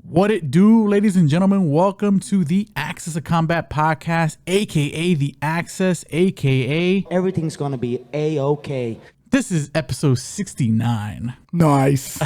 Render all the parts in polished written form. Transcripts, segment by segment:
What it do, ladies and gentlemen? Welcome to the Access of Combat podcast, aka the Access, aka everything's gonna be A-OK. This is episode 69. Nice.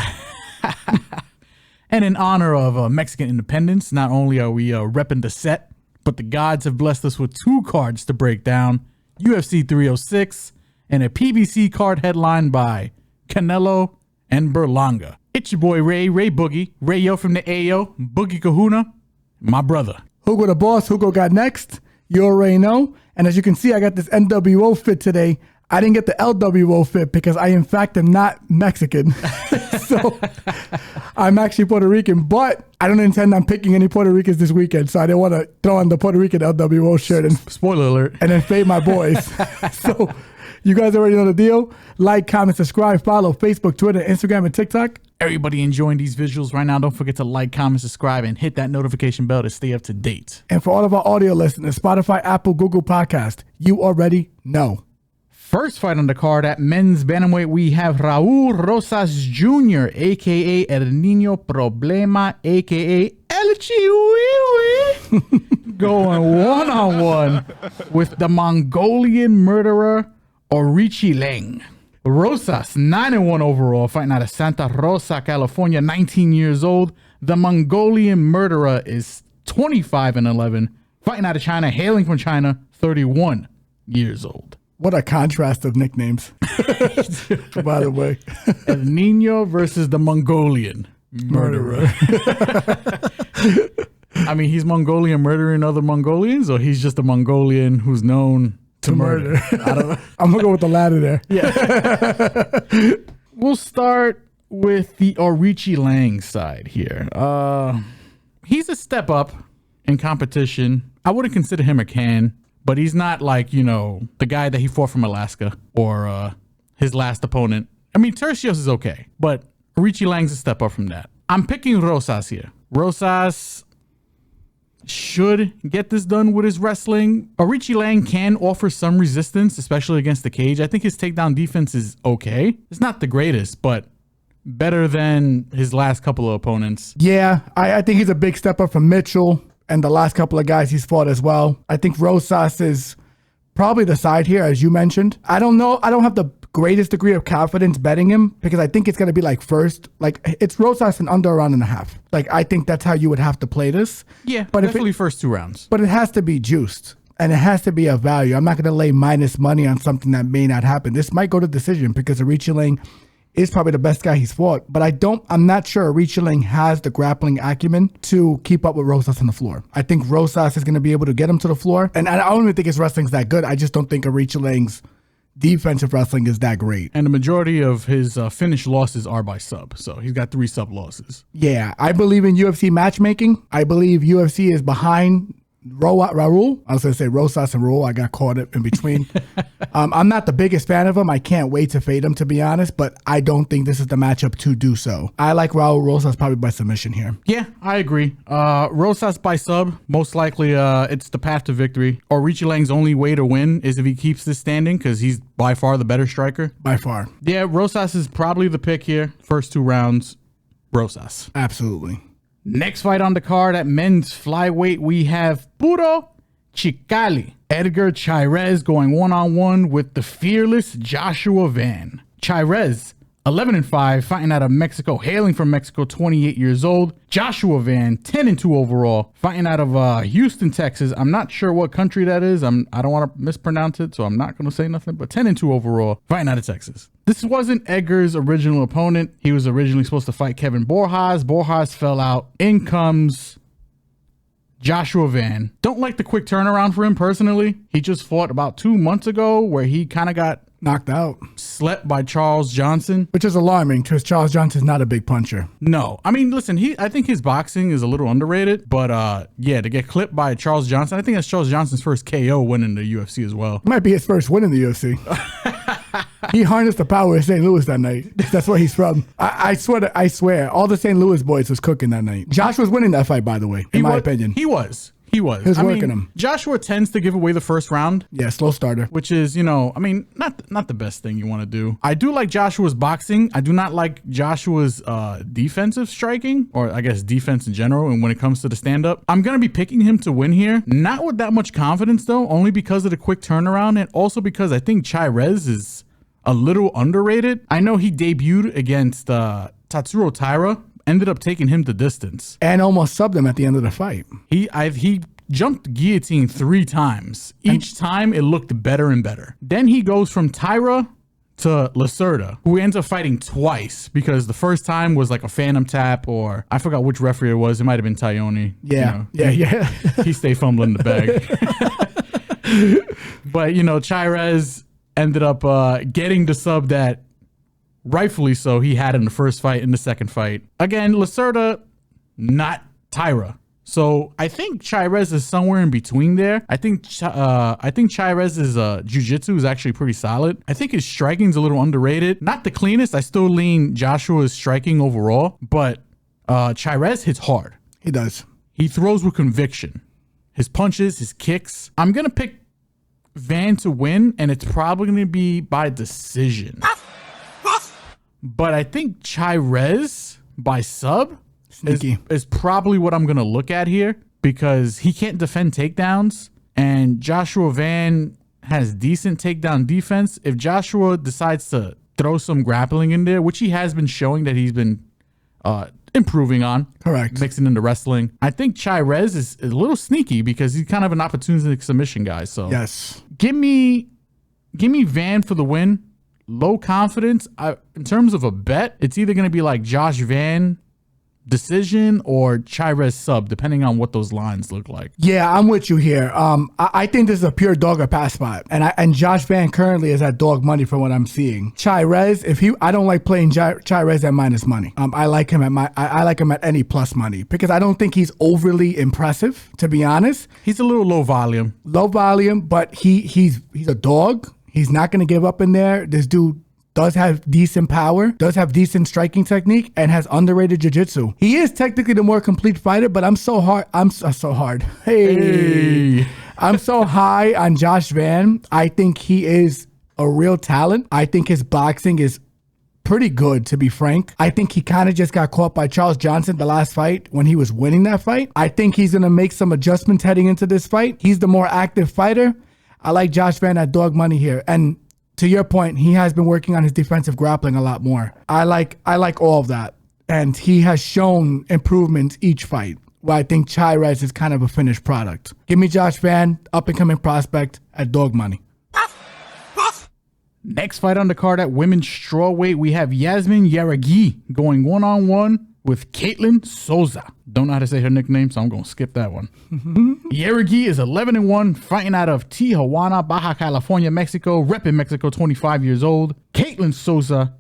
And in honor of Mexican independence, not only are we repping the set, but the gods have blessed us with two cards to break down: UFC 306 and a PBC card headlined by Canelo and Berlanga. It's your boy Ray Boogie, Rayo from the AO, Boogie Kahuna, my brother. Hugo the boss, Hugo got next. You already know. And as you can see, I got this NWO fit today. I didn't get the LWO fit because I, in fact, am not Mexican. So I'm actually Puerto Rican, but I don't intend on picking any Puerto Ricans this weekend. So I didn't want to throw on the Puerto Rican LWO shirt and spoiler alert, and then fade my boys. So you guys already know the deal. Like, comment, subscribe, follow Facebook, Twitter, Instagram, and TikTok. Everybody enjoying these visuals right now, don't forget to like, comment, subscribe, and hit that notification bell to stay up to date. And for all of our audio listeners, Spotify, Apple, Google Podcast, you already know. First fight on the card at men's bantamweight, we have Raul Rosas Jr., a.k.a. El Niño Problema, a.k.a. El Chihuahua, going one-on-one with the Mongolian murderer, Aoriqileng. Rosas, 9-1 overall, fighting out of Santa Rosa, California, 19 years old. The Mongolian murderer is 25-11, fighting out of China, hailing from China, 31 years old. What a contrast of nicknames, by the way. El Nino versus the Mongolian murderer. I mean, he's Mongolian murdering other Mongolians, or he's just a Mongolian who's known to murder. I don't know. I'm gonna go with the latter there. Yeah. We'll start with the Aoriqileng side here. He's a step up in competition. I wouldn't consider him a can, but he's not like, you know, the guy that he fought from Alaska or his last opponent. I mean, Tercios is okay, but Aoriqileng's a step up from that. I'm picking Rosas here. Rosas should get this done with his wrestling. Aoriqileng can offer some resistance, especially against the cage. I think his takedown defense is okay. It's not the greatest, but better than his last couple of opponents. Yeah, I think he's a big step up from Mitchell and the last couple of guys he's fought as well. I think Rosas is probably the side here, as you mentioned. I don't know. I don't have the greatest degree of confidence betting him because I think it's going to be like first. Like, it's Rosas in under a round and a half. Like, I think that's how you would have to play this. Yeah, but definitely first 2 rounds. But it has to be juiced and it has to be a value. I'm not going to lay minus money on something that may not happen. This might go to decision because Aoriqileng is probably the best guy he's fought, but I'm not sure Aoriqileng has the grappling acumen to keep up with Rosas on the floor. I think Rosas is going to be able to get him to the floor, and I don't even think his wrestling's that good. I just don't think Aoriqileng's defensive wrestling is that great. And the majority of his finished losses are by sub, so he's got 3 sub losses. Yeah, I believe in UFC matchmaking. I believe UFC is behind Raul. I was going to say Rosas and Raul. I got caught in between. I'm not the biggest fan of him. I can't wait to fade him, to be honest, but I don't think this is the matchup to do so. I like Raul. Rosas probably by submission here. Yeah, I agree. Rosas by sub, most likely it's the path to victory. Aoriqileng's only way to win is if he keeps this standing because he's by far the better striker. By far. Yeah, Rosas is probably the pick here. First 2 rounds, Rosas. Absolutely. Next fight on the card at men's flyweight, we have Puro Chicali. Edgar Chairez going one-on-one with the fearless Joshua Van. Chairez, 11-5, fighting out of Mexico, hailing from Mexico, 28 years old. Joshua Van, 10-2 overall, fighting out of Houston, Texas. I'm not sure what country that is. I don't want to mispronounce it, so I'm not going to say nothing, but 10-2 overall, fighting out of Texas. This wasn't Edgar's original opponent. He was originally supposed to fight Kevin Borjas. Borjas fell out. In comes Joshua Van. Don't like the quick turnaround for him personally. He just fought about 2 months ago where he kind of got knocked out, slept by Charles Johnson, which is alarming because Charles Johnson's not a big puncher. No, I mean, listen, I think his boxing is a little underrated, but yeah, to get clipped by Charles Johnson, I think that's Charles Johnson's first KO win in the UFC as well. Might be his first win in the UFC. He harnessed the power of St. Louis that night. That's where he's from. I swear, all the St. Louis boys was cooking that night. Josh was winning that fight, by the way, in my opinion. He was. He was. He was working him. Joshua tends to give away the first round. Yeah, slow starter. Which is, not the best thing you want to do. I do like Joshua's boxing. I do not like Joshua's defensive striking, or I guess defense in general. And when it comes to the stand-up, I'm going to be picking him to win here. Not with that much confidence, though, only because of the quick turnaround and also because I think Chairez is a little underrated. I know he debuted against Tatsuro Taira, ended up taking him the distance. And almost subbed him at the end of the fight. He jumped guillotine 3 times. Each time it looked better and better. Then he goes from Taira to Lacerda, who ends up fighting twice because the first time was like a phantom tap, or I forgot which referee it was. It might have been Tyone. Yeah. He stayed fumbling the bag. But, Chairez ended up getting the sub that rightfully so he had in the first fight. In the second fight, again, Lacerda, not Taira. So I think Chairez is somewhere in between there. I think Chairez's jiu-jitsu is actually pretty solid. I think his striking's a little underrated. Not the cleanest. I still lean Joshua's striking overall, but Chairez hits hard. He does. He throws with conviction. His punches, his kicks. I'm gonna pick Van to win, and it's probably gonna be by decision. But I think Chairez by sub is probably what I'm going to look at here, because he can't defend takedowns and Joshua Van has decent takedown defense. If Joshua decides to throw some grappling in there, which he has been showing that he's been improving on. Correct. Mixing into wrestling. I think Chairez is a little sneaky because he's kind of an opportunistic submission guy. So yes, give me Van for the win. Low confidence. In terms of a bet, it's either going to be like Josh Van decision or Chairez sub, depending on what those lines look like. Yeah, I'm with you here. I think this is a pure dog or pass spot, and Josh Van currently is at dog money from what I'm seeing. Chairez, I don't like playing Chairez at minus money. I like him at any plus money because I don't think he's overly impressive, to be honest. He's a little low volume, but he's a dog. He's not going to give up in there. This dude does have decent power, does have decent striking technique, and has underrated jiu-jitsu. He is technically the more complete fighter, but I'm so hard. Hey. I'm so high on Josh Van. I think he is a real talent. I think his boxing is pretty good, to be frank. I think he kind of just got caught by Charles Johnson the last fight when he was winning that fight. I think he's going to make some adjustments heading into this fight. He's the more active fighter. I like Josh Van at dog money here. And to your point, he has been working on his defensive grappling a lot more. I like all of that. And he has shown improvements each fight, where I think Chairez is kind of a finished product. Give me Josh Van, up-and-coming prospect, at dog money. Next fight on the card at women's strawweight, we have Yazmin Jauregui going one-on-one with Ketlen Souza. Don't know how to say her nickname, so I'm going to skip that one. Jauregui is 11-1, fighting out of Tijuana, Baja California, Mexico, repping Mexico, 25 years old. Ketlen Souza,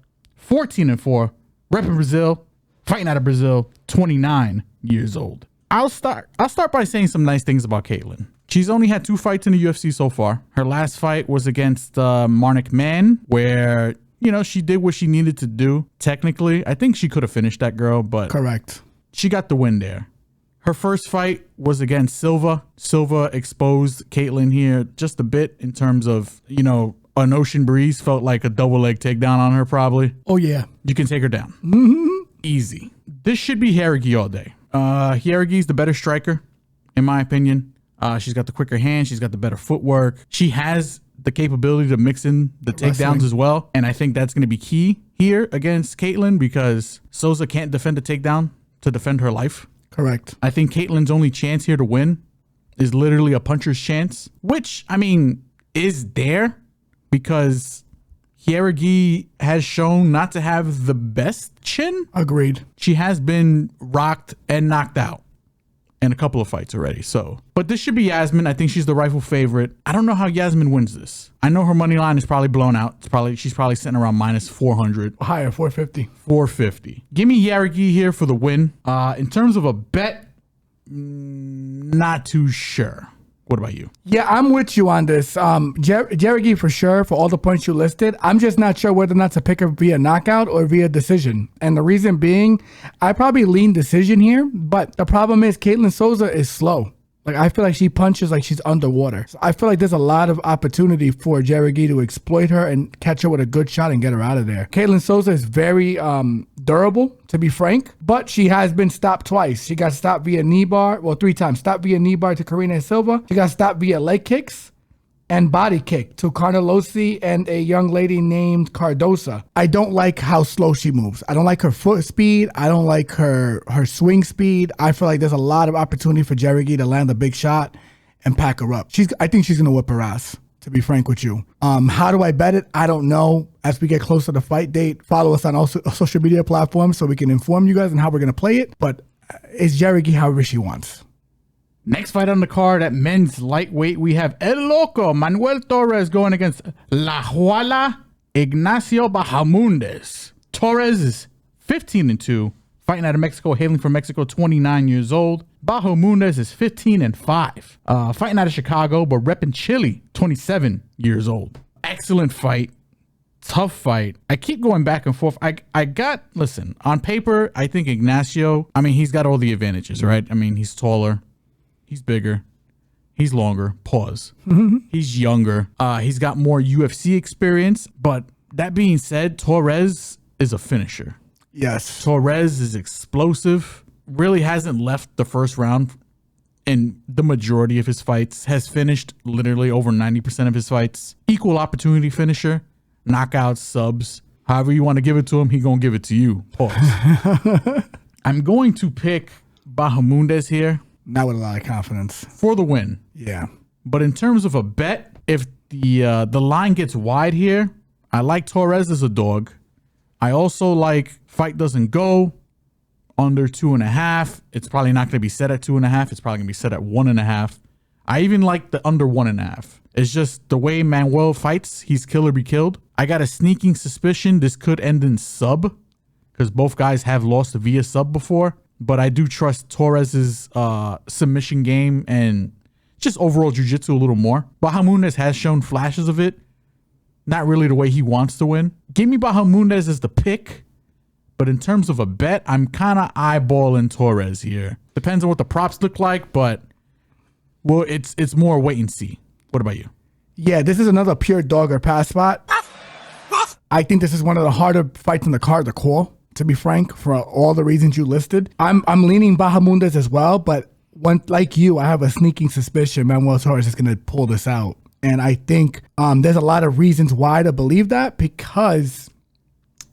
14-4, repping Brazil, fighting out of Brazil, 29 years old. I'll start by saying some nice things about Ketlen. She's only had 2 fights in the UFC so far. Her last fight was against Marnik Mann, where she did what she needed to do. Technically, I think she could have finished that girl, but correct. She got the win there. Her first fight was against Silva. Silva exposed Ketlen here just a bit in terms of, an ocean breeze felt like a double leg takedown on her probably. Oh, yeah. You can take her down. Easy. This should be Jauregui all day. Jauregui's the better striker, in my opinion. She's got the quicker hands. She's got the better footwork. She has the capability to mix in the takedowns as well. And I think that's going to be key here against Ketlen because Souza can't defend a takedown to defend her life. Correct. I think Ketlen's only chance here to win is literally a puncher's chance, which, is there because Jauregui has shown not to have the best chin. Agreed. She has been rocked and knocked out in a couple of fights already. But this should be Yazmin. I think she's the rightful favorite. I don't know how Yazmin wins this. I know her money line is probably blown out. She's probably sitting around minus 400. Higher, 450. 450. Give me Jauregui here for the win. In terms of a bet, not too sure. What about you? Yeah, I'm with you on this. Jauregui for sure, for all the points you listed. I'm just not sure whether or not to pick her via knockout or via decision. And the reason being, I probably lean decision here, but the problem is Ketlen Souza is slow. Like, I feel like she punches like she's underwater. So I feel like there's a lot of opportunity for Jauregui to exploit her and catch her with a good shot and get her out of there. Ketlen Souza is very durable, to be frank, but she has been stopped twice. She got stopped via knee bar, well, 3 times. Stopped via knee bar to Karina Silva. She got stopped via leg kicks and body kick to Carnelosi and a young lady named Cardosa. I don't like how slow she moves. I don't like her foot speed. I don't like her swing speed. I feel like there's a lot of opportunity for Jauregui to land a big shot and pack her up. I think she's gonna whip her ass, to be frank with you. How do I bet it? I don't know. As we get closer to the fight date, follow us on all social media platforms so we can inform you guys on how we're gonna play it. But it's Jauregui however she wants. Next fight on the card at men's lightweight, we have El Loco Manuel Torres going against La Huala Ignacio Bahamondes. Torres is 15-2, fighting out of Mexico, hailing from Mexico, 29 years old. Bahamondes is 15-5, fighting out of Chicago, but repping Chile, 27 years old. Excellent fight. Tough fight. I keep going back and forth. Listen, on paper, I think Ignacio, he's got all the advantages, right? He's taller. He's bigger. He's longer. Pause. He's younger. He's got more UFC experience. But that being said, Torres is a finisher. Yes. Torres is explosive. Really hasn't left the first round in the majority of his fights. Has finished literally over 90% of his fights. Equal opportunity finisher. Knockouts, subs. However you want to give it to him, he's going to give it to you. Pause. I'm going to pick Bahamondes here. Not with a lot of confidence. For the win. Yeah. But in terms of a bet, if the line gets wide here, I like Torres as a dog. I also like fight doesn't go under 2.5. It's probably not going to be set at 2.5. It's probably going to be set at 1.5. I even like the under 1.5. It's just the way Manuel fights, he's kill or be killed. I got a sneaking suspicion this could end in sub because both guys have lost via sub before. But I do trust Torres's submission game and just overall jiu-jitsu a little more. Bahamondes has shown flashes of it. Not really the way he wants to win. Give me Bahamondes as the pick. But in terms of a bet, I'm kind of eyeballing Torres here. Depends on what the props look like, but well, it's more wait and see. What about you? Yeah, this is another pure dog or pass spot. I think this is one of the harder fights in the card to call, to be frank, for all the reasons you listed. I'm leaning Bahamondes as well, but like you, I have a sneaking suspicion Manuel Torres is going to pull this out. And I think there's a lot of reasons why to believe that, because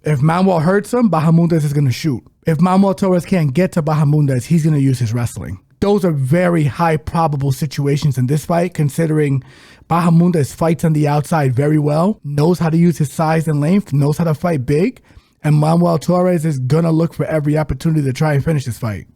if Manuel hurts him, Bahamondes is going to shoot. If Manuel Torres can't get to Bahamondes, he's going to use his wrestling. Those are very high probable situations in this fight, considering Bahamondes fights on the outside very well, knows how to use his size and length, knows how to fight big, and Manuel Torres is going to look for every opportunity to try and finish this fight.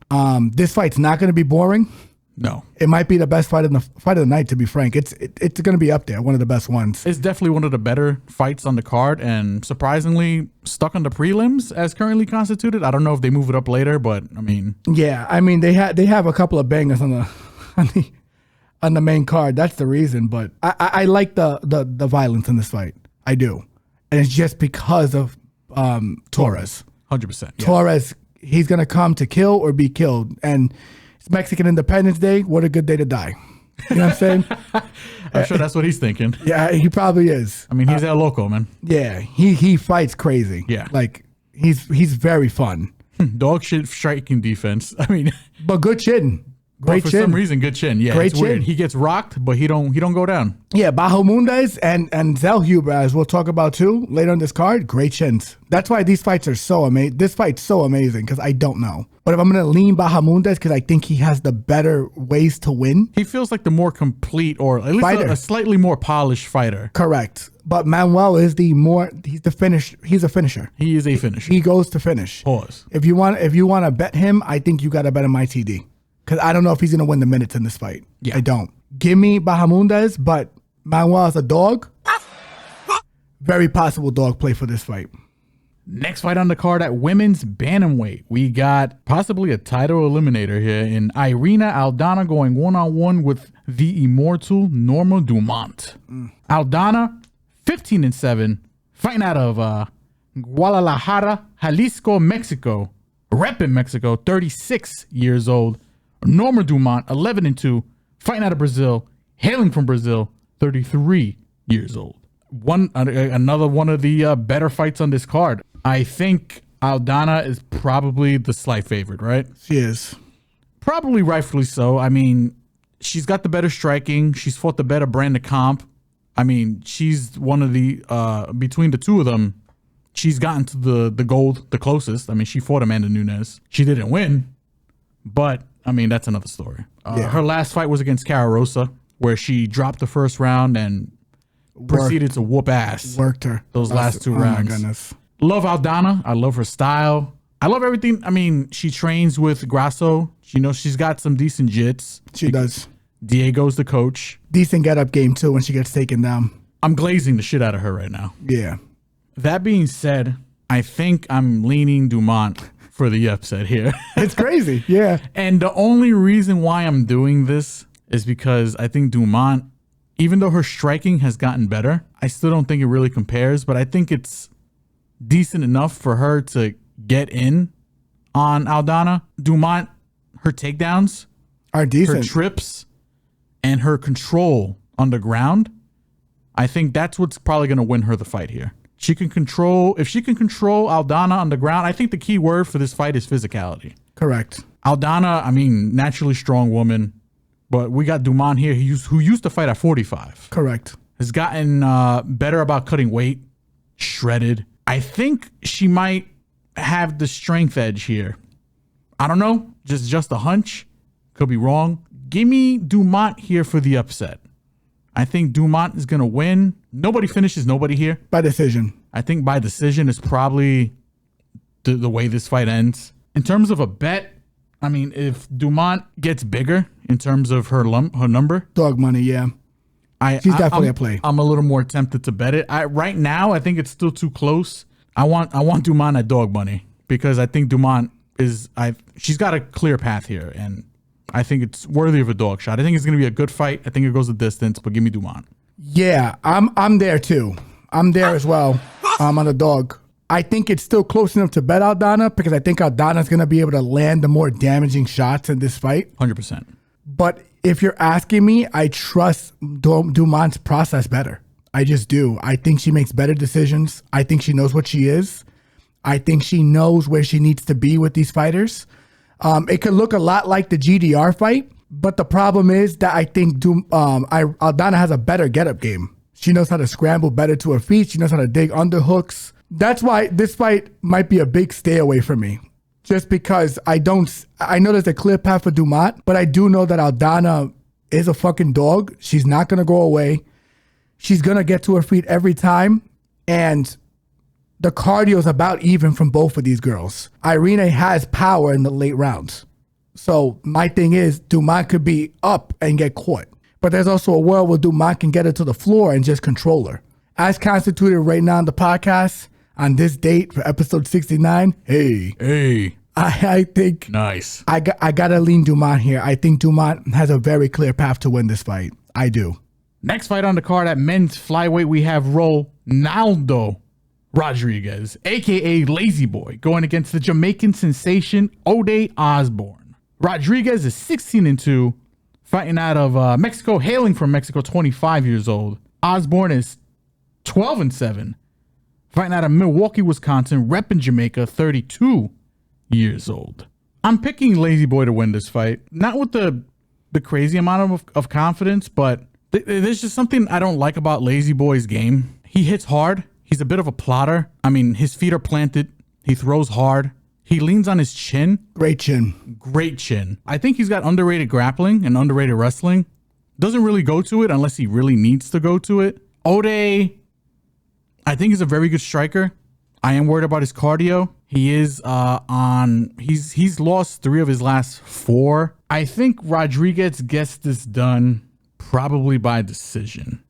This fight's not going to be boring. No. It might be the best fight of the night, to be frank. It's going to be up there, one of the best ones. It's definitely one of the better fights on the card, and surprisingly stuck on the prelims as currently constituted. I don't know if they move it up later, but yeah, they have a couple of bangers on the main card. That's the reason, but I like the violence in this fight. I do, and it's just because of Torres. 100%. Yeah. Torres, he's gonna come to kill or be killed, and it's Mexican Independence Day. What a good day to die. You know what I'm saying? I'm sure that's what he's thinking. Yeah, he probably is. He's El Loco, man. Yeah, he fights crazy. Yeah. Like, he's very fun. Dog shit striking defense. But good chin. Great for chin. some reason, good chin. Yeah, Great it's weird. chin. He gets rocked, but he don't go down. Yeah, Bahamondes and Zellhuber, as we'll talk about too later on this card, great chins. That's why these fights are so amazing. This fight's so amazing because I don't know. But if I'm going to lean Bahamondes because I think he has the better ways to win. He feels like the more complete, or at least a slightly more polished fighter. Correct. But Manuel is he's a finisher. He is a finisher. He goes to finish. Pause. If you want to bet him, I think you got to bet him ITD. Because I don't know if he's going to win the minutes in this fight. Yeah. I don't. Give me Bahamondes, but Manuel is a dog. Very possible dog play for this fight. Next fight on the card at women's bantamweight, we got possibly a title eliminator here in Irene Aldana going one-on-one with the immortal Norma Dumont. Aldana, 15-7, fighting out of Guadalajara, Jalisco, Mexico. Rep in Mexico, 36 years old. Norma Dumont, 11-2, fighting out of Brazil, hailing from Brazil, 33 years old. Another one of the better fights on this card. I think Aldana is probably the slight favorite, right? She is. Probably rightfully so. I mean, she's got the better striking. She's fought the better brand of comp. I mean, she's one of the, between the two of them, she's gotten to the gold the closest. I mean, she fought Amanda Nunes. She didn't win, but I mean, that's another story. Her last fight was against Cara Rosa, where she dropped the first round and proceeded to whoop ass. Worked her. Those last two rounds. My goodness. Love Aldana. I love her style. I love everything. I mean, she trains with Grasso. You know, she's got some decent jits. She does. Diego's the coach. Decent get-up game, too, when she gets taken down. I'm glazing the shit out of her right now. Yeah. That being said, I think I'm leaning Dumont for the upset here. It's crazy. Yeah. And the only reason why I'm doing this is because I think Dumont, even though her striking has gotten better, I still don't think it really compares, but I think it's decent enough for her to get in on Aldana. Dumont, her takedowns are decent. Her trips and her control on the ground, I think that's what's probably going to win her the fight here. If she can control Aldana on the ground, I think the key word for this fight is physicality. Correct. Aldana, I mean, naturally strong woman, but we got Dumont here who used to fight at 45. Correct. Has gotten better about cutting weight, shredded. I think she might have the strength edge here. I don't know, just a hunch. Could be wrong. Give me Dumont here for the upset. I think Dumont is going to win. Nobody finishes nobody here. By decision. I think by decision is probably the way this fight ends. In terms of a bet, I mean, if Dumont gets bigger in terms of her number. Dog money, yeah. She's definitely a play. I'm a little more tempted to bet it. Right now, I think it's still too close. I want Dumont at dog money because I think Dumont she's got a clear path here, and I think it's worthy of a dog shot. I think it's going to be a good fight. I think it goes the distance, but give me Dumont. Yeah, I'm there too. I'm there as well. I'm on the dog. I think it's still close enough to bet Aldana because I think Aldana's going to be able to land the more damaging shots in this fight. 100%. But if you're asking me, I trust Dumont's process better. I just do. I think she makes better decisions. I think she knows what she is. I think she knows where she needs to be with these fighters. It could look a lot like the GDR fight, but the problem is that I think Aldana has a better get-up game. She knows how to scramble better to her feet. She knows how to dig underhooks. That's why this fight might be a big stay away for me. Just because I know there's a clear path for Dumont, but I do know that Aldana is a fucking dog. She's not going to go away. She's going to get to her feet every time. And the cardio is about even from both of these girls. Irene has power in the late rounds. So my thing is Dumont could be up and get caught. But there's also a world where Dumont can get her to the floor and just control her. As constituted right now on the podcast, on this date for episode 69, hey. I think nice. I gotta lean Dumont here. I think Dumont has a very clear path to win this fight. I do. Next fight on the card at men's flyweight, we have Ronaldo Rodriguez, aka Lazy Boy, going against the Jamaican sensation Ode Osbourne. Rodriguez is 16-2, fighting out of Mexico, hailing from Mexico, 25 years old. Osbourne is 12-7, fighting out of Milwaukee, Wisconsin, repping Jamaica, 32 years old. I'm picking Lazy Boy to win this fight, not with the crazy amount of confidence, but there's just something I don't like about Lazy Boy's game. He hits hard. He's a bit of a plotter. I mean, his feet are planted. He throws hard. He leans on his chin. Great chin. Great chin. I think he's got underrated grappling and underrated wrestling. Doesn't really go to it unless he really needs to go to it. Ode, I think he's a very good striker. I am worried about his cardio. He is he's lost 3 of his last 4. I think Rodriguez gets this done probably by decision.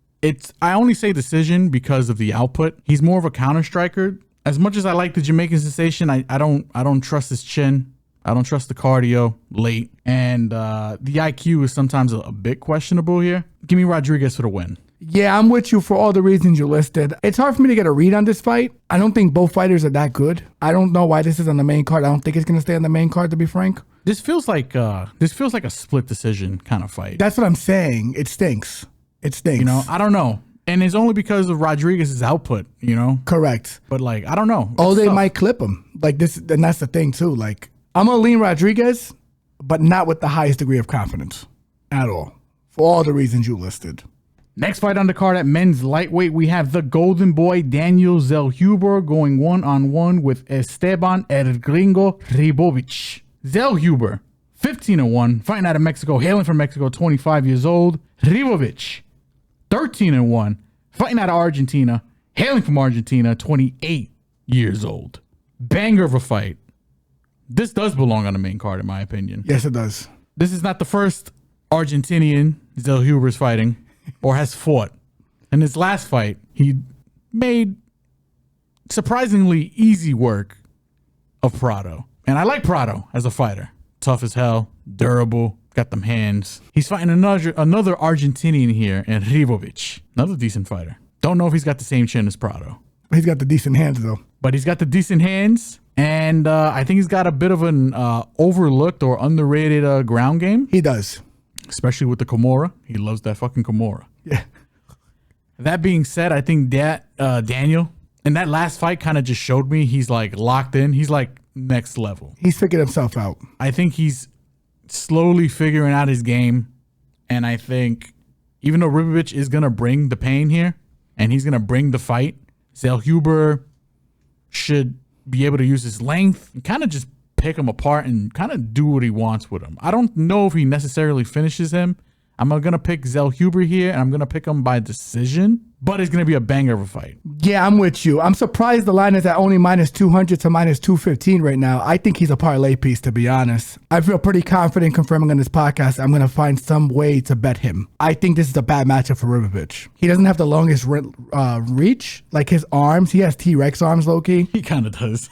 I only say decision because of the output. He's more of a counter striker. As much as I like the Jamaican sensation, I don't trust his chin. I don't trust the cardio late. And the IQ is sometimes a bit questionable here. Give me Rodriguez for the win. Yeah, I'm with you for all the reasons you listed. It's hard for me to get a read on this fight. I don't think both fighters are that good. I don't know why this is on the main card. I don't think it's going to stay on the main card, to be frank. This feels like a split decision kind of fight. That's what I'm saying. It stinks. It stinks. You know, I don't know. And it's only because of Rodriguez's output, you know? Correct. But like, I don't know. Oh, they might clip him. Like this, and that's the thing too. Like, I'm going to lean Rodriguez, but not with the highest degree of confidence at all. For all the reasons you listed. Next fight on the card at men's lightweight, we have the golden boy Daniel Zellhuber going one-on-one with Esteban El Gringo Ribovics. Zellhuber, 15-1, fighting out of Mexico, hailing from Mexico, 25 years old. Ribovics, 13-1, fighting out of Argentina, hailing from Argentina, 28 years old. Banger of a fight. This does belong on the main card, in my opinion. Yes, it does. This is not the first Argentinian Zellhuber's fighting or has fought. In his last fight, he made surprisingly easy work of Prado. And I like Prado as a fighter. Tough as hell, durable, got them hands. He's fighting another Argentinian here, and Ribovics, another decent fighter. Don't know if he's got the same chin as Prado. He's got the decent hands, though. But he's got the decent hands, and I think he's got a bit of an overlooked or underrated ground game. He does. Especially with the Kimura. He loves that fucking Kimura. Yeah. That being said, I think that Daniel, in that last fight, kind of just showed me he's like locked in. He's like next level. He's figured himself out. I think he's slowly figuring out his game. And I think even though Ribovics is going to bring the pain here and he's going to bring the fight, Zellhuber should be able to use his length and kind of just pick him apart and kind of do what he wants with him. I don't know if he necessarily finishes him. I'm going to pick Zellhuber here, and I'm going to pick him by decision, but it's going to be a banger of a fight. Yeah, I'm with you. I'm surprised the line is at only -200 to -215 right now. I think he's a parlay piece, to be honest. I feel pretty confident confirming on this podcast I'm going to find some way to bet him. I think this is a bad matchup for Ribovics. He doesn't have the longest reach. Like his arms, he has T-Rex arms, low-key. He kind of does.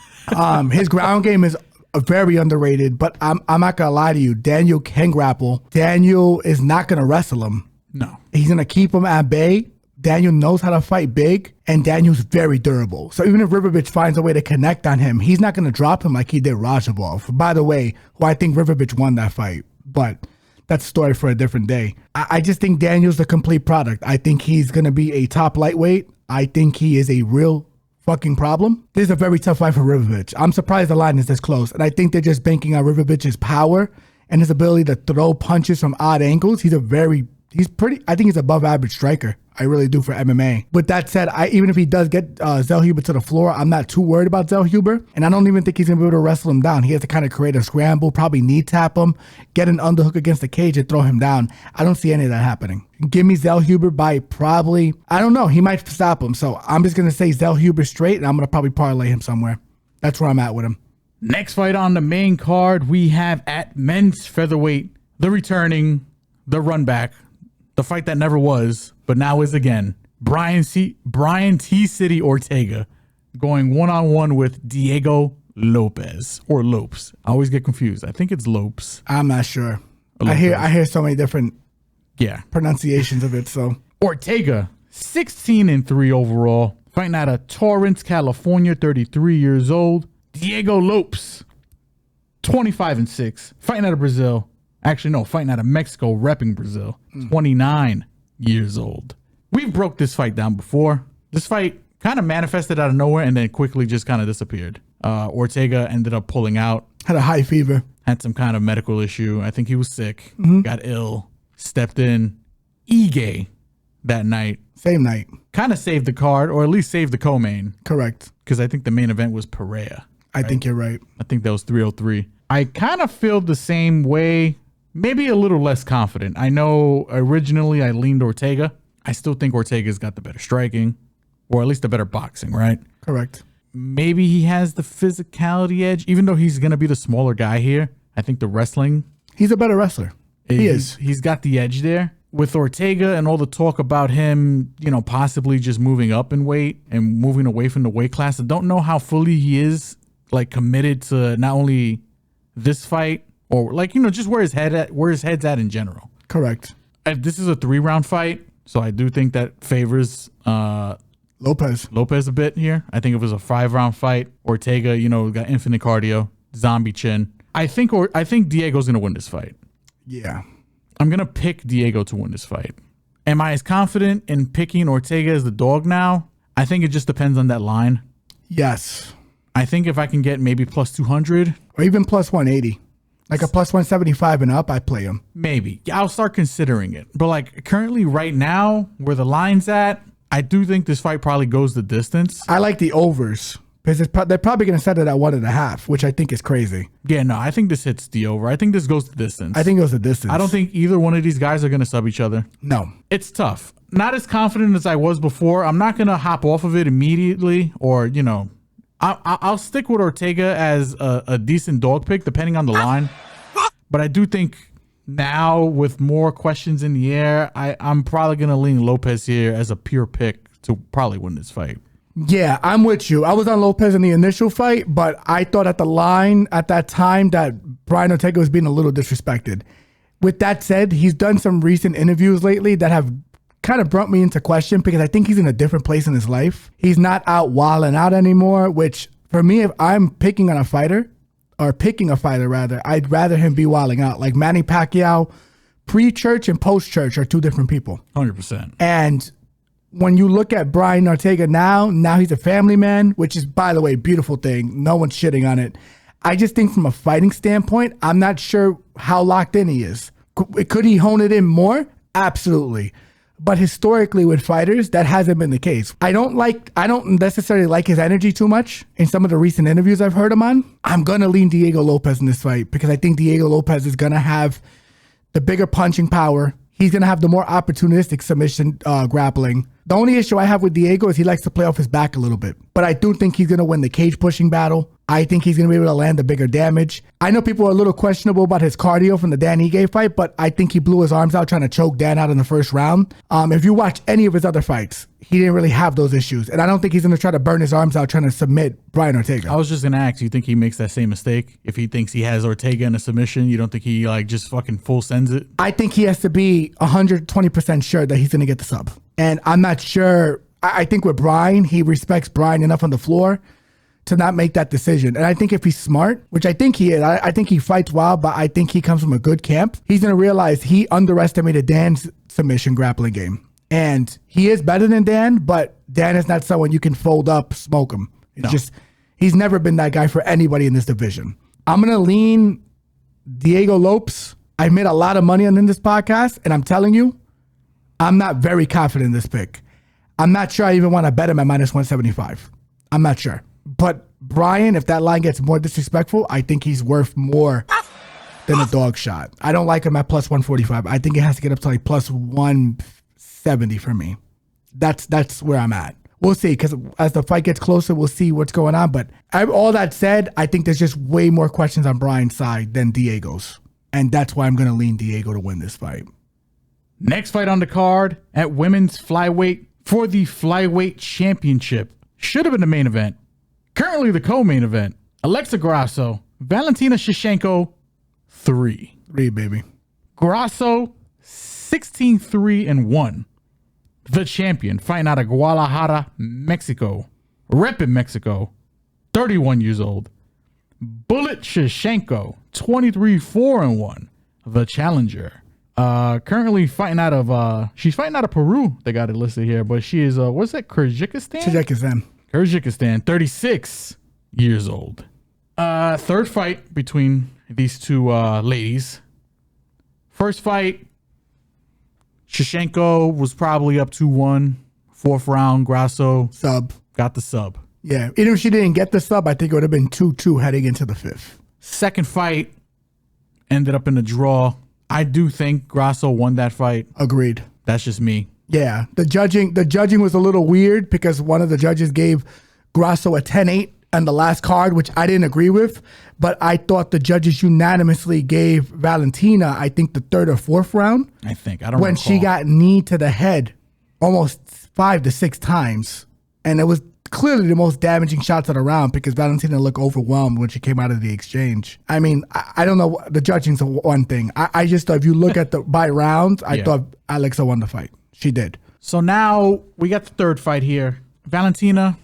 His ground game is very underrated, but I'm not gonna lie to you. Daniel can grapple. Daniel is not gonna wrestle him. No. He's gonna keep him at bay. Daniel knows how to fight big, and Daniel's very durable. So even if Ribovics finds a way to connect on him, he's not gonna drop him like he did Rajabov. By the way, who I think Ribovics won that fight, but that's a story for a different day. I just think Daniel's the complete product. I think he's gonna be a top lightweight. I think he is a real fucking problem. This is a very tough fight for Ribovics. I'm surprised the line is this close, and I think they're just banking on Ribovics' power and his ability to throw punches from odd angles. He's pretty, I think he's above average striker. I really do for MMA. With that said, even if he does get Zellhuber to the floor, I'm not too worried about Zellhuber, and I don't even think he's going to be able to wrestle him down. He has to kind of create a scramble, probably knee tap him, get an underhook against the cage and throw him down. I don't see any of that happening. Give me Zellhuber by probably, I don't know, he might stop him. So I'm just going to say Zellhuber straight, and I'm going to probably parlay him somewhere. That's where I'm at with him. Next fight on the main card, we have at men's featherweight, the returning, the run back, the fight that never was, but now is again. Brian T. City Ortega going one-on-one with Diego Lopes or Lopes. I always get confused. I think it's Lopes. I'm not sure. I hear so many different pronunciations of it. So Ortega, 16-3 overall, fighting out of Torrance, California, 33 years old. Diego Lopes, 25-6, fighting out of Brazil. Actually, no, fighting out of Mexico, repping Brazil, 29 years old. We've broke this fight down before. This fight kind of manifested out of nowhere and then quickly just kind of disappeared. Ortega ended up pulling out. Had a high fever. Had some kind of medical issue. I think he was sick. Got ill. Stepped in. Ige that night. Same night. Kind of saved the card, or at least saved the co-main. Correct. Because I think the main event was Pereira. I think you're right. I think that was 303. I kind of feel the same way. Maybe a little less confident. I know originally I leaned Ortega. I still think Ortega's got the better striking, or at least the better boxing, right? Correct. Maybe he has the physicality edge, even though he's going to be the smaller guy here. I think the wrestling. He's a better wrestler. He is. He's got the edge there. With Ortega and all the talk about him, possibly just moving up in weight and moving away from the weight class, I don't know how fully he is committed to not only this fight, or just where his head's at in general. Correct. This is a 3-round fight, So I do think that favors Lopes. a bit here. I think it was a 5-round fight. Ortega, got infinite cardio, zombie chin. I think Diego's going to win this fight. Yeah. I'm going to pick Diego to win this fight. Am I as confident in picking Ortega as the dog now? I think it just depends on that line. Yes. I think if I can get maybe plus 200. Or even plus 180. Like a plus 175 and up, I play him. Maybe. I'll start considering it. But like currently right now, where the line's at, I do think this fight probably goes the distance. I like the overs. Because they're probably going to set it at 1.5, which I think is crazy. Yeah, no, I think this hits the over. I think this goes the distance. I think it goes the distance. I don't think either one of these guys are going to sub each other. No. It's tough. Not as confident as I was before. I'm not going to hop off of it immediately or, I'll stick with Ortega as a decent dog pick depending on the line. But I do think now with more questions in the air, I'm probably going to lean Lopes here as a pure pick to probably win this fight. Yeah, I'm with you. I was on Lopes in the initial fight, but I thought at the line at that time that Brian Ortega was being a little disrespected. With that said, he's done some recent interviews lately that have kind of brought me into question because I think he's in a different place in his life. He's not out wilding out anymore, which for me, if I'm picking a fighter, I'd rather him be wilding out. Like Manny Pacquiao, pre-church and post-church are two different people. 100%. And when you look at Brian Ortega now he's a family man, which is, by the way, beautiful thing. No one's shitting on it. I just think from a fighting standpoint, I'm not sure how locked in he is. Could he hone it in more? Absolutely. But historically with fighters, that hasn't been the case. I don't necessarily like his energy too much in some of the recent interviews I've heard him on. I'm going to lean Diego Lopes in this fight because I think Diego Lopes is going to have the bigger punching power. He's going to have the more opportunistic submission grappling. The only issue I have with Diego is he likes to play off his back a little bit. But I do think he's going to win the cage pushing battle. I think he's going to be able to land the bigger damage. I know people are a little questionable about his cardio from the Dan Ige fight, but I think he blew his arms out trying to choke Dan out in the first round. If you watch any of his other fights, he didn't really have those issues. And I don't think he's going to try to burn his arms out trying to submit Brian Ortega. I was just going to ask, you think he makes that same mistake? If he thinks he has Ortega in a submission, you don't think he just fucking full sends it? I think he has to be 120% sure that he's going to get the sub. And I'm not sure. I think with Brian, he respects Brian enough on the floor to not make that decision. And I think if he's smart, which I think he is, I think he fights well, but I think he comes from a good camp. He's going to realize he underestimated Dan's submission grappling game. And he is better than Dan, but Dan is not someone you can fold up, smoke him. He's never been that guy for anybody in this division. I'm going to lean Diego Lopes. I made a lot of money on this podcast, and I'm telling you, I'm not very confident in this pick. I'm not sure I even want to bet him at minus 175. I'm not sure. But Brian, if that line gets more disrespectful, I think he's worth more than a dog shot. I don't like him at plus 145. I think it has to get up to like plus 170 for me. That's where I'm at. We'll see, because as the fight gets closer, we'll see what's going on. But all that said, I think there's just way more questions on Brian's side than Diego's. And that's why I'm going to lean Diego to win this fight. Next fight on the card at women's flyweight for the flyweight championship. Should have been the main event. Currently the co-main event. Alexa Grasso, Valentina Shevchenko, 3. 3, baby. Grasso, 16-3-1. The champion, fighting out of Guadalajara, Mexico. Repping Mexico, 31 years old. Bullet Shevchenko, 23-4-1. The challenger. Currently fighting out of she's fighting out of Peru. They got it listed here, but she is what's that? Kyrgyzstan, 36 years old. Third fight between these two ladies. First fight, Shevchenko was probably up 2-1. Fourth round, Grasso sub. Got the sub. Yeah, even if she didn't get the sub, I think it would have been 2-2 heading into the fifth. Second fight ended up in a draw. I do think Grasso won that fight. Agreed. That's just me. Yeah, the judging was a little weird because one of the judges gave Grasso a 10-8 on the last card, which I didn't agree with. But I thought the judges unanimously gave Valentina, I think, the third or fourth round. I don't when recall. She got knee to the head almost 5 to 6 times. And it was clearly the most damaging shots of the round because Valentina looked overwhelmed when she came out of the exchange. I mean, I don't know. The judging's one thing. I just thought if you look at the by rounds, I thought Alexa won the fight. She did. So now we got the third fight here. Valentina,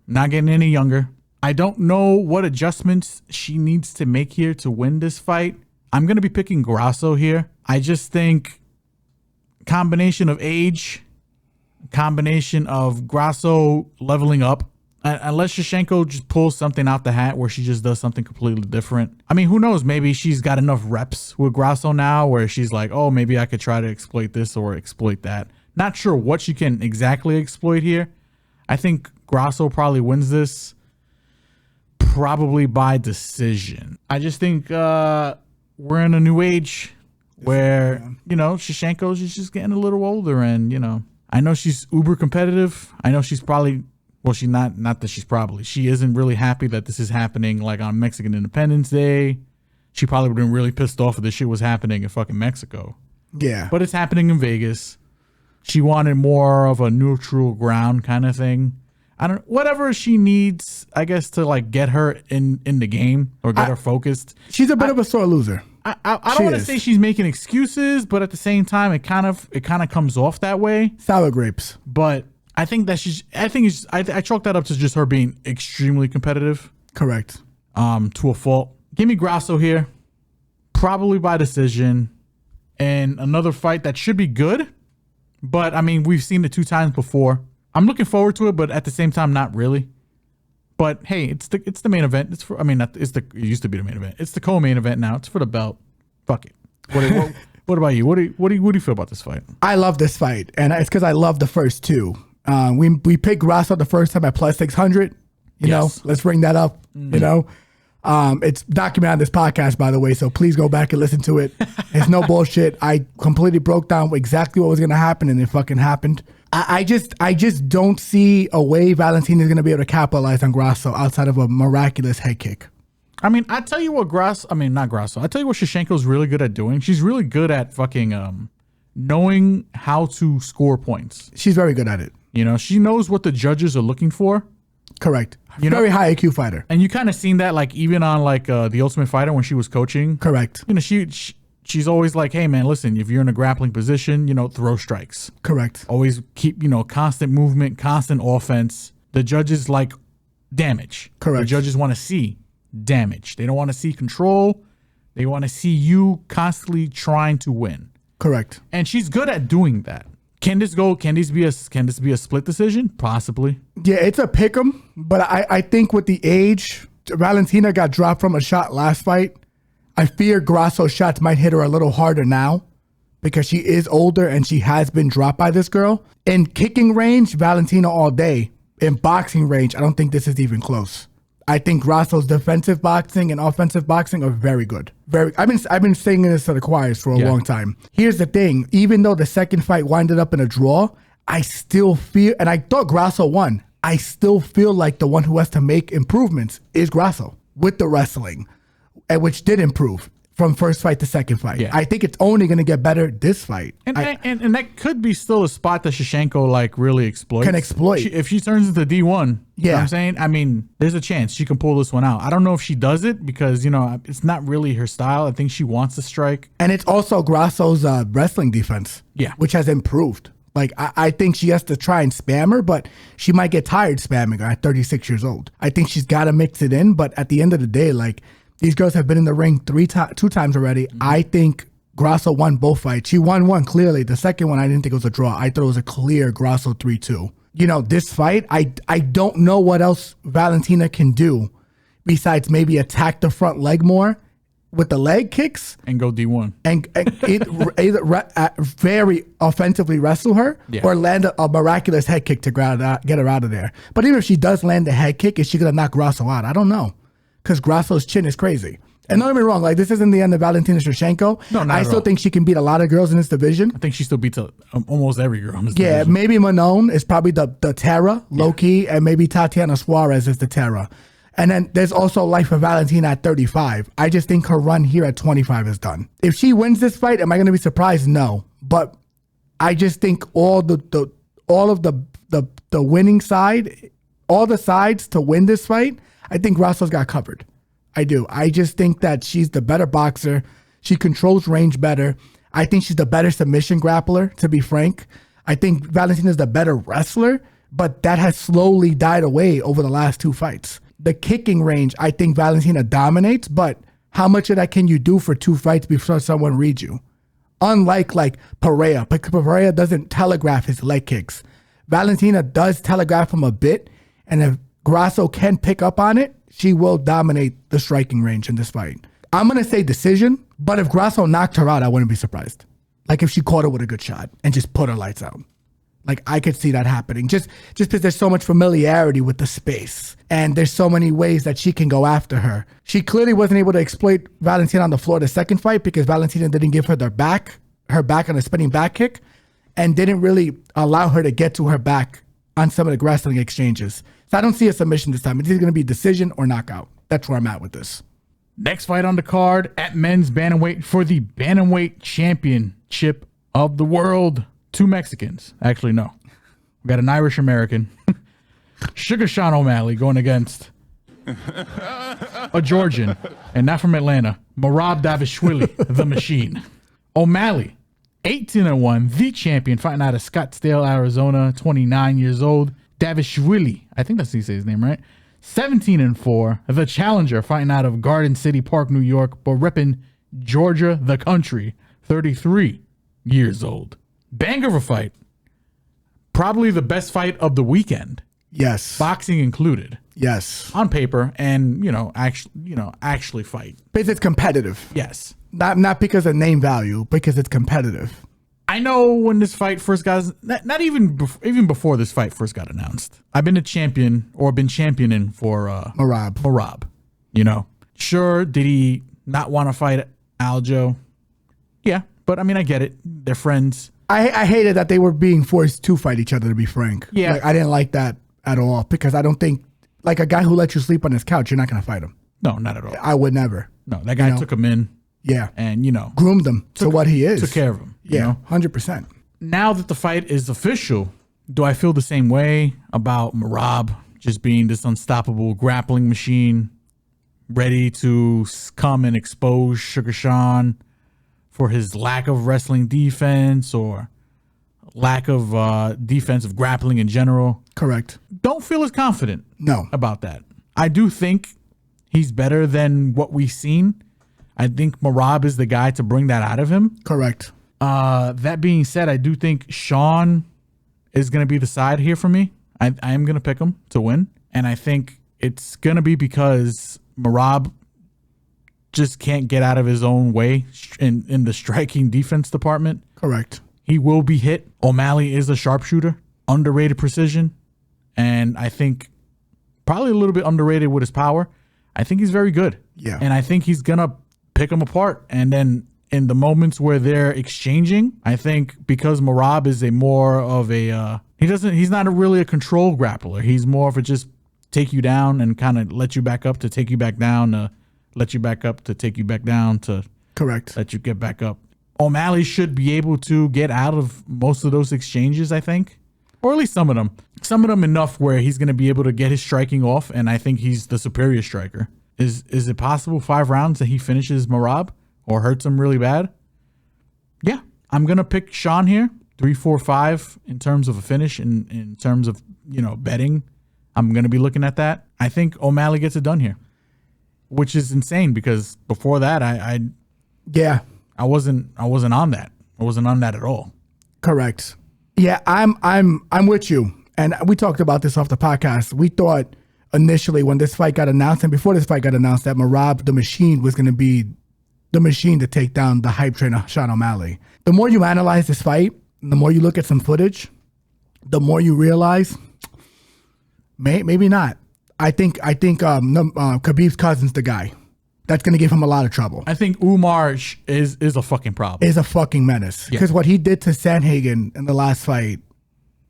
not getting any younger. I don't know what adjustments she needs to make here to win this fight. I'm going to be picking Grasso here. I just think combination of age, combination of Grasso leveling up, unless Shevchenko just pulls something out the hat where she just does something completely different. I mean, who knows? Maybe she's got enough reps with Grasso now where she's like, oh, maybe I could try to exploit this or exploit that. Not sure what she can exactly exploit here. I think Grasso probably wins this, probably by decision. I just think we're in a new age where, Shevchenko's just getting a little older, and, I know she's uber competitive. I know she's probably, well, she's not that she's probably, she isn't really happy that this is happening like on Mexican Independence Day. She probably would have been really pissed off if this shit was happening in fucking Mexico. Yeah. But it's happening in Vegas. She wanted more of a neutral ground kind of thing. Whatever she needs, I guess, to like get her in the game or get her focused. She's a bit of a sore loser. I don't want to say she's making excuses, but at the same time, it kind of comes off that way. Sour grapes. But I think that I chalk that up to just her being extremely competitive. Correct. To a fault. Give me Grasso here, probably by decision, and another fight that should be good. But I mean, we've seen it 2 times before. I'm looking forward to it, but at the same time, not really. But hey, it's the main event. It used to be the main event. It's the co-main event now. It's for the belt. Fuck it. What about you? What do you feel about this fight? I love this fight, and it's because I love the first two. We picked Grasso the first time at plus 600. You know, let's bring that up. Mm-hmm. It's documented on this podcast, by the way, so please go back and listen to it. It's no bullshit. I completely broke down exactly what was going to happen, and it fucking happened. I just don't see a way Valentina is going to be able to capitalize on Grasso outside of a miraculous head kick. I mean, I tell you what not Grasso. I tell you what Shevchenko's really good at doing. She's really good at fucking knowing how to score points. She's very good at it. She knows what the judges are looking for. Correct. Very high IQ fighter. And you kind of seen that like even on like The Ultimate Fighter when she was coaching. Correct. She's always like, hey man, listen, if you're in a grappling position, throw strikes. Correct. Always keep, constant movement, constant offense. The judges like damage. Correct. The judges want to see damage. They don't want to see control. They want to see you constantly trying to win. Correct. And she's good at doing that. Can this be a split decision? Possibly. Yeah, it's a pick 'em, but I think with the age, Valentina got dropped from a shot last fight. I fear Grasso's shots might hit her a little harder now because she is older and she has been dropped by this girl. In kicking range, Valentina all day. In boxing range, I don't think this is even close. I think Grasso's defensive boxing and offensive boxing are very good. I've been saying this to the choirs for a long time. Here's the thing. Even though the second fight winded up in a draw, I still feel, and I thought Grasso won, I still feel like the one who has to make improvements is Grasso with the wrestling, and which did improve from first fight to second fight. Yeah. I think it's only going to get better this fight. And that could be still a spot that Shevchenko like really exploits. Can exploit. If she turns into D1, you know what I'm saying? I mean, there's a chance she can pull this one out. I don't know if she does it because, it's not really her style. I think she wants to strike. And it's also Grasso's wrestling defense, which has improved. Like, I think she has to try and spam her, but she might get tired spamming her at 36 years old. I think she's got to mix it in, but at the end of the day, like, these girls have been in the ring 2 times already. Mm-hmm. I think Grasso won both fights. She won one clearly. The second one, I didn't think it was a draw. I thought it was a clear Grasso 3-2. This fight, I don't know what else Valentina can do besides maybe attack the front leg more with the leg kicks. And go D1. And either very offensively wrestle her or land a miraculous head kick to get her out of there. But even if she does land the head kick, is she going to knock Grasso out? I don't know. Because Grasso's chin is crazy. And don't get me wrong, like this isn't the end of Valentina Shevchenko. No, not I still think she can beat a lot of girls in this division. I think she still beats almost every girl in this division. Maybe Manon is probably the Terra, low-key, and maybe Tatiana Suarez is the Terra. And then there's also life for Valentina at 35. I just think her run here at 25 is done. If she wins this fight, am I going to be surprised? No. But I just think all of the winning side, all the sides to win this fight, I think Grasso's got covered. I do. I just think that she's the better boxer. She controls range better. I think she's the better submission grappler, to be frank. I think Valentina's the better wrestler, but that has slowly died away over the last 2 fights. The kicking range, I think Valentina dominates, but how much of that can you do for 2 fights before someone reads you? Unlike like Pereira, because Pereira doesn't telegraph his leg kicks. Valentina does telegraph him a bit, and if Grasso can pick up on it, she will dominate the striking range in this fight. I'm going to say decision, but if Grasso knocked her out, I wouldn't be surprised. Like if she caught her with a good shot and just put her lights out. Like I could see that happening just because there's so much familiarity with the space and there's so many ways that she can go after her. She clearly wasn't able to exploit Valentina on the floor the second fight because Valentina didn't give her her back on a spinning back kick and didn't really allow her to get to her back on some of the wrestling exchanges. So I don't see a submission this time. It's either going to be decision or knockout. That's where I'm at with this. Next fight on the card at men's bantamweight for the bantamweight championship of the world. 2 Mexicans. Actually, no. We got an Irish American. Sugar Sean O'Malley going against a Georgian, and not from Atlanta, Merab Dvalishvili, the Machine. O'Malley, 18-1, the champion, fighting out of Scottsdale, Arizona, 29 years old. Dvalishvili, I think that's how you say his name, right? 17-4, the challenger, fighting out of Garden City Park, New York, but repping Georgia, the country, 33 years old. Banger of a fight. Probably the best fight of the weekend. Yes. Boxing included. Yes. On paper and, actually fight. Because it's competitive. Yes. Not because of name value, because it's competitive. I know when this fight first got, not even before this fight first got announced, I've been been championing for Merab. Sure, did he not want to fight Aljo? Yeah, but I mean, I get it. They're friends. I hated that they were being forced to fight each other, to be frank. Yeah. Like, I didn't like that at all because I don't think, like a guy who lets you sleep on his couch, you're not going to fight him. No, not at all. I would never. No, that guy took him in. Yeah. And, groomed him to what he is. Took care of him. Yeah, 100%. Now that the fight is official, do I feel the same way about Merab just being this unstoppable grappling machine, ready to come and expose Sugar Sean for his lack of wrestling defense or lack of defensive grappling in general? Correct. Don't feel as confident about that. I do think he's better than what we've seen. I think Merab is the guy to bring that out of him. Correct. That being said, I do think Sean is going to be the side here for me. I am going to pick him to win. And I think it's going to be because Merab just can't get out of his own way in the striking defense department. Correct. He will be hit. O'Malley is a sharpshooter, underrated precision, and I think probably a little bit underrated with his power. I think he's very good. Yeah. And I think he's going to pick him apart. And then in the moments where they're exchanging, I think because Merab is he's not really a control grappler. He's more of a just take you down and kind of let you back up to take you back down, let you back up to take you back down to correct let you get back up. O'Malley should be able to get out of most of those exchanges, I think, or at least some of them. Some of them enough where he's going to be able to get his striking off, and I think he's the superior striker. Is it possible 5 rounds that he finishes Merab or hurts him really bad? Yeah, I'm going to pick Sean here, 3, 4, 5 in terms of a finish, in terms of, betting. I'm going to be looking at that. I think O'Malley gets it done here, which is insane because before that, I wasn't on that. I wasn't on that at all. Correct. Yeah, I'm with you. And we talked about this off the podcast. We thought initially when this fight got announced and before this fight got announced that Merab the Machine was going to be the machine to take down the hype train of Sean O'Malley. The more you analyze this fight, the more you look at some footage, the more you realize maybe not. I think Khabib's cousin's the guy. That's going to give him a lot of trouble. I think Umar is a fucking problem. Is a fucking menace. Because what he did to Sandhagen in the last fight,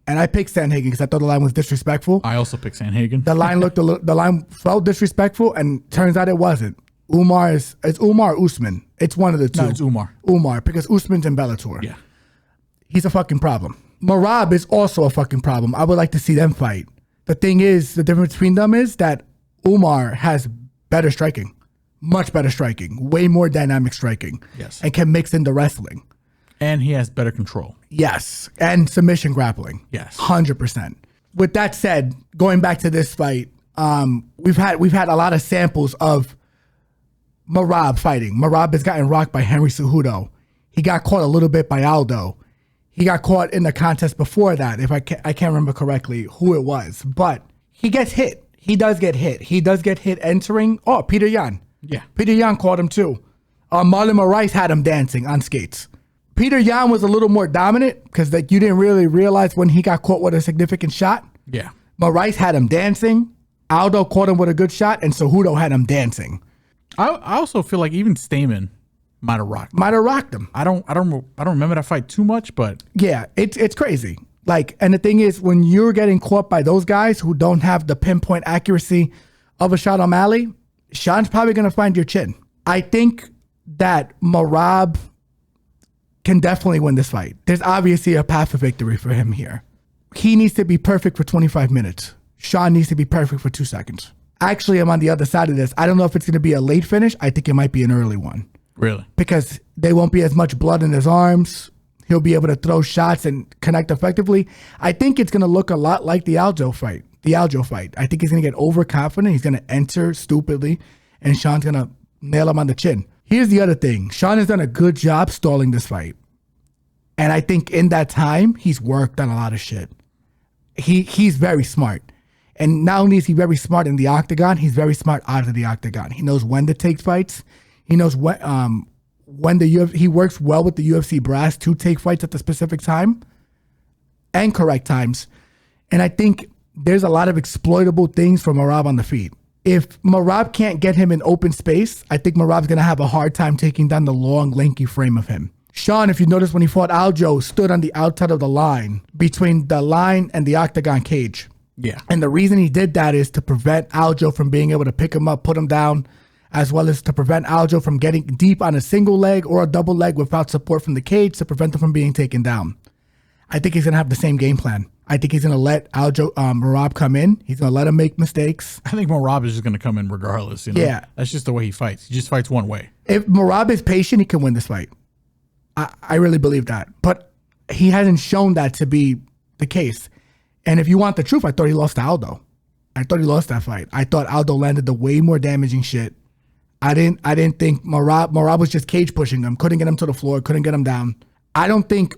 and I picked Sandhagen because I thought the line was disrespectful. I also picked Sandhagen. The line felt disrespectful, and turns out it wasn't. It's Umar or Usman. It's one of the two. No, it's Umar. Umar, because Usman's in Bellator. Yeah. He's a fucking problem. Merab is also a fucking problem. I would like to see them fight. The thing is, the difference between them is that Umar has better striking. Much better striking. Way more dynamic striking. Yes. And can mix in the wrestling. And he has better control. Yes. And submission grappling. Yes. 100%. With that said, going back to this fight, we've had a lot of samples of Merab fighting. Merab has gotten rocked by Henry Cejudo. He got caught a little bit by Aldo. He got caught in the contest before that, if I can't remember correctly who it was. But he gets hit. He does get hit. He does get hit entering. Oh, Peter Yan. Yeah. Peter Yan caught him too. Marlon Moraes had him dancing on skates. Peter Yan was a little more dominant because you didn't really realize when he got caught with a significant shot. Yeah. Moraes had him dancing. Aldo caught him with a good shot, and Cejudo had him dancing. I also feel like even Stamen might have rocked him. I don't remember that fight too much, but yeah, it's crazy. Like, and the thing is, when you're getting caught by those guys who don't have the pinpoint accuracy of a Sean O'Malley, Sean's probably going to find your chin. I think that Merab can definitely win this fight. There's obviously a path for victory for him here. He needs to be perfect for 25 minutes. Sean needs to be perfect for 2 seconds. Actually, I'm on the other side of this. I don't know if it's going to be a late finish. I think it might be an early one. Really? Because there won't be as much blood in his arms. He'll be able to throw shots and connect effectively. I think it's going to look a lot like the Aljo fight. I think he's going to get overconfident. He's going to enter stupidly, and Sean's going to nail him on the chin. Here's the other thing. Sean has done a good job stalling this fight. And I think in that time, he's worked on a lot of shit. He's very smart. And not only is he very smart in the octagon, he's very smart out of the octagon. He knows when to take fights. He knows when he works well with the UFC brass to take fights at the specific time and correct times. And I think there's a lot of exploitable things for Merab on the feet. If Merab can't get him in open space, I think Merab's going to have a hard time taking down the long, lanky frame of him. Sean, if you notice when he fought Aljo, stood on the outside of the line, between the line and the octagon cage. Yeah. And the reason he did that is to prevent Aljo from being able to pick him up, put him down, as well as to prevent Aljo from getting deep on a single leg or a double leg without support from the cage to prevent him from being taken down. I think he's going to have the same game plan. I think he's going to let Merab come in. He's going to let him make mistakes. I think Merab is just going to come in regardless. You know? Yeah. That's just the way he fights. He just fights one way. If Merab is patient, he can win this fight. I really believe that. But he hasn't shown that to be the case. And if you want the truth, I thought he lost to Aldo. I thought he lost that fight. I thought Aldo landed the way more damaging shit. I didn't think Merab was just cage pushing him, couldn't get him to the floor, couldn't get him down. I don't think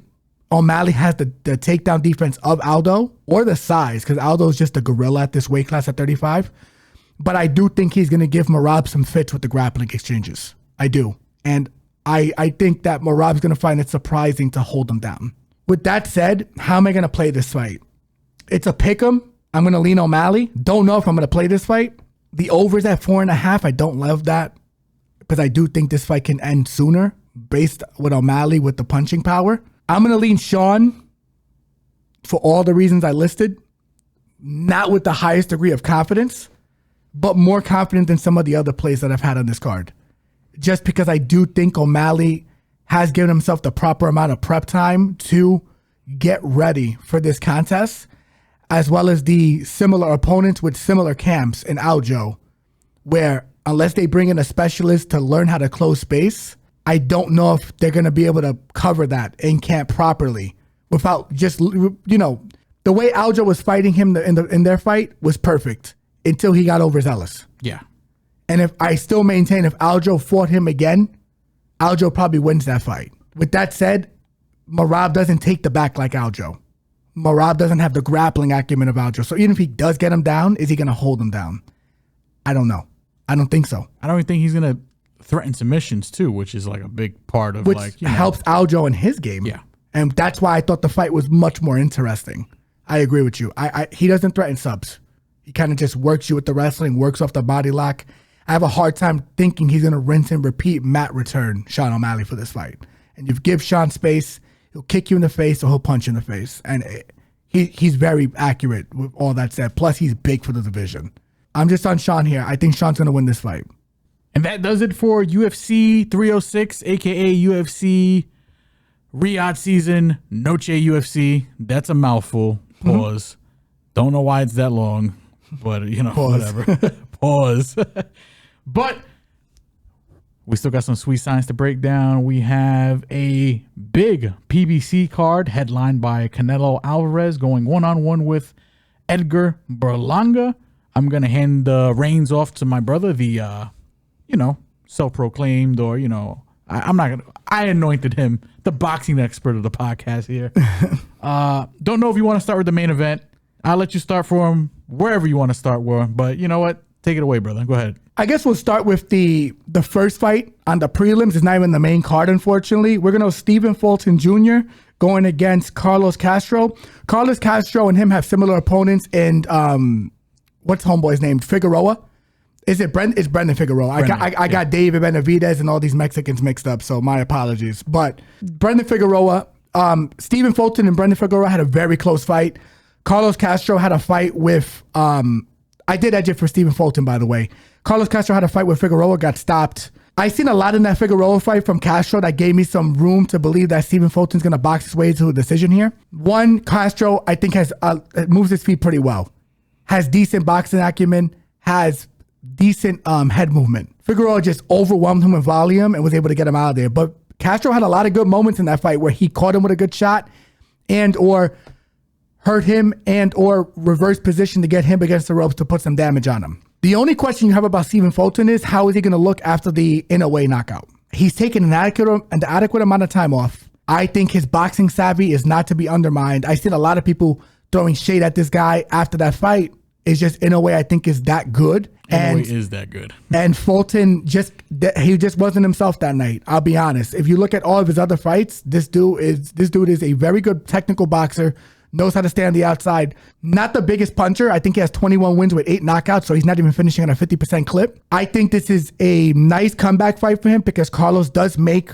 O'Malley has the takedown defense of Aldo or the size, because Aldo's just a gorilla at this weight class at 35. But I do think he's going to give Merab some fits with the grappling exchanges. I do. And I think that Merab's going to find it surprising to hold him down. With that said, how am I going to play this fight? It's a pick'em. I'm going to lean O'Malley. Don't know if I'm going to play this fight. The over's at 4.5. I don't love that because I do think this fight can end sooner based with O'Malley with the punching power. I'm going to lean Sean for all the reasons I listed. Not with the highest degree of confidence, but more confident than some of the other plays that I've had on this card. Just because I do think O'Malley has given himself the proper amount of prep time to get ready for this contest, as well as the similar opponents with similar camps in Aljo, where unless they bring in a specialist to learn how to close space, I don't know if they're going to be able to cover that in camp properly without just, the way Aljo was fighting him in their fight was perfect until he got overzealous. Yeah. And if I still maintain if Aljo fought him again, Aljo probably wins that fight. With that said, Merab doesn't take the back like Aljo. Merab doesn't have the grappling acumen of Aljo. So even if he does get him down, is he going to hold him down? I don't know. I don't think so. I don't even think he's going to threaten submissions too, which is like a big part of helps Aljo in his game. Yeah. And that's why I thought the fight was much more interesting. I agree with you. He doesn't threaten subs. He kind of just works you with the wrestling, works off the body lock. I have a hard time thinking he's going to rinse and repeat mat return Sean O'Malley for this fight. And you give Sean space, he'll kick you in the face or he'll punch you in the face. And he's very accurate with all that said. Plus, he's big for the division. I'm just on Sean here. I think Sean's going to win this fight. And that does it for UFC 306, a.k.a. UFC Riyadh season, Noche UFC. That's a mouthful. Pause. Don't know why it's that long, but, Pause. whatever. Pause. But We still got some sweet science to break down. We have a big PBC card headlined by Canelo Alvarez going one-on-one with Edgar Berlanga. I'm going to hand the reins off to my brother, the, self-proclaimed or, I anointed him the boxing expert of the podcast here. Don't know if you want to start with the main event. I'll let you start from wherever you want to start, War. But you know what? Take it away, brother. Go ahead. I guess we'll start with the first fight on the prelims. It's not even the main card, unfortunately. We're going to Stephen Fulton Jr. going against Carlos Castro. Carlos Castro and him have similar opponents in, what's homeboy's name? Figueroa? Is it Brent? It's Brendan Figueroa. I got David Benavidez and all these Mexicans mixed up, so my apologies. But Brendan Figueroa, Stephen Fulton and Brendan Figueroa had a very close fight. Carlos Castro had a fight with, I did edge it for Stephen Fulton, by the way. Carlos Castro had a fight with Figueroa, got stopped. I seen a lot in that Figueroa fight from Castro that gave me some room to believe that Stephen Fulton's going to box his way to a decision here. One, Castro, I think, moves his feet pretty well. Has decent boxing acumen, has decent head movement. Figueroa just overwhelmed him with volume and was able to get him out of there. But Castro had a lot of good moments in that fight where he caught him with a good shot and or hurt him and or reverse position to get him against the ropes to put some damage on him. The only question you have about Stephen Fulton is how is he going to look after the in-away knockout? He's taken an adequate amount of time off. I think his boxing savvy is not to be undermined. I've seen a lot of people throwing shade at this guy after that fight. It's just in-away I think is that good. And is that good. And Fulton he just wasn't himself that night. I'll be honest. If you look at all of his other fights, this dude is a very good technical boxer. Knows how to stay on the outside. Not the biggest puncher. I think he has 21 wins with 8 knockouts, so he's not even finishing on a 50% clip. I think this is a nice comeback fight for him because Carlos does make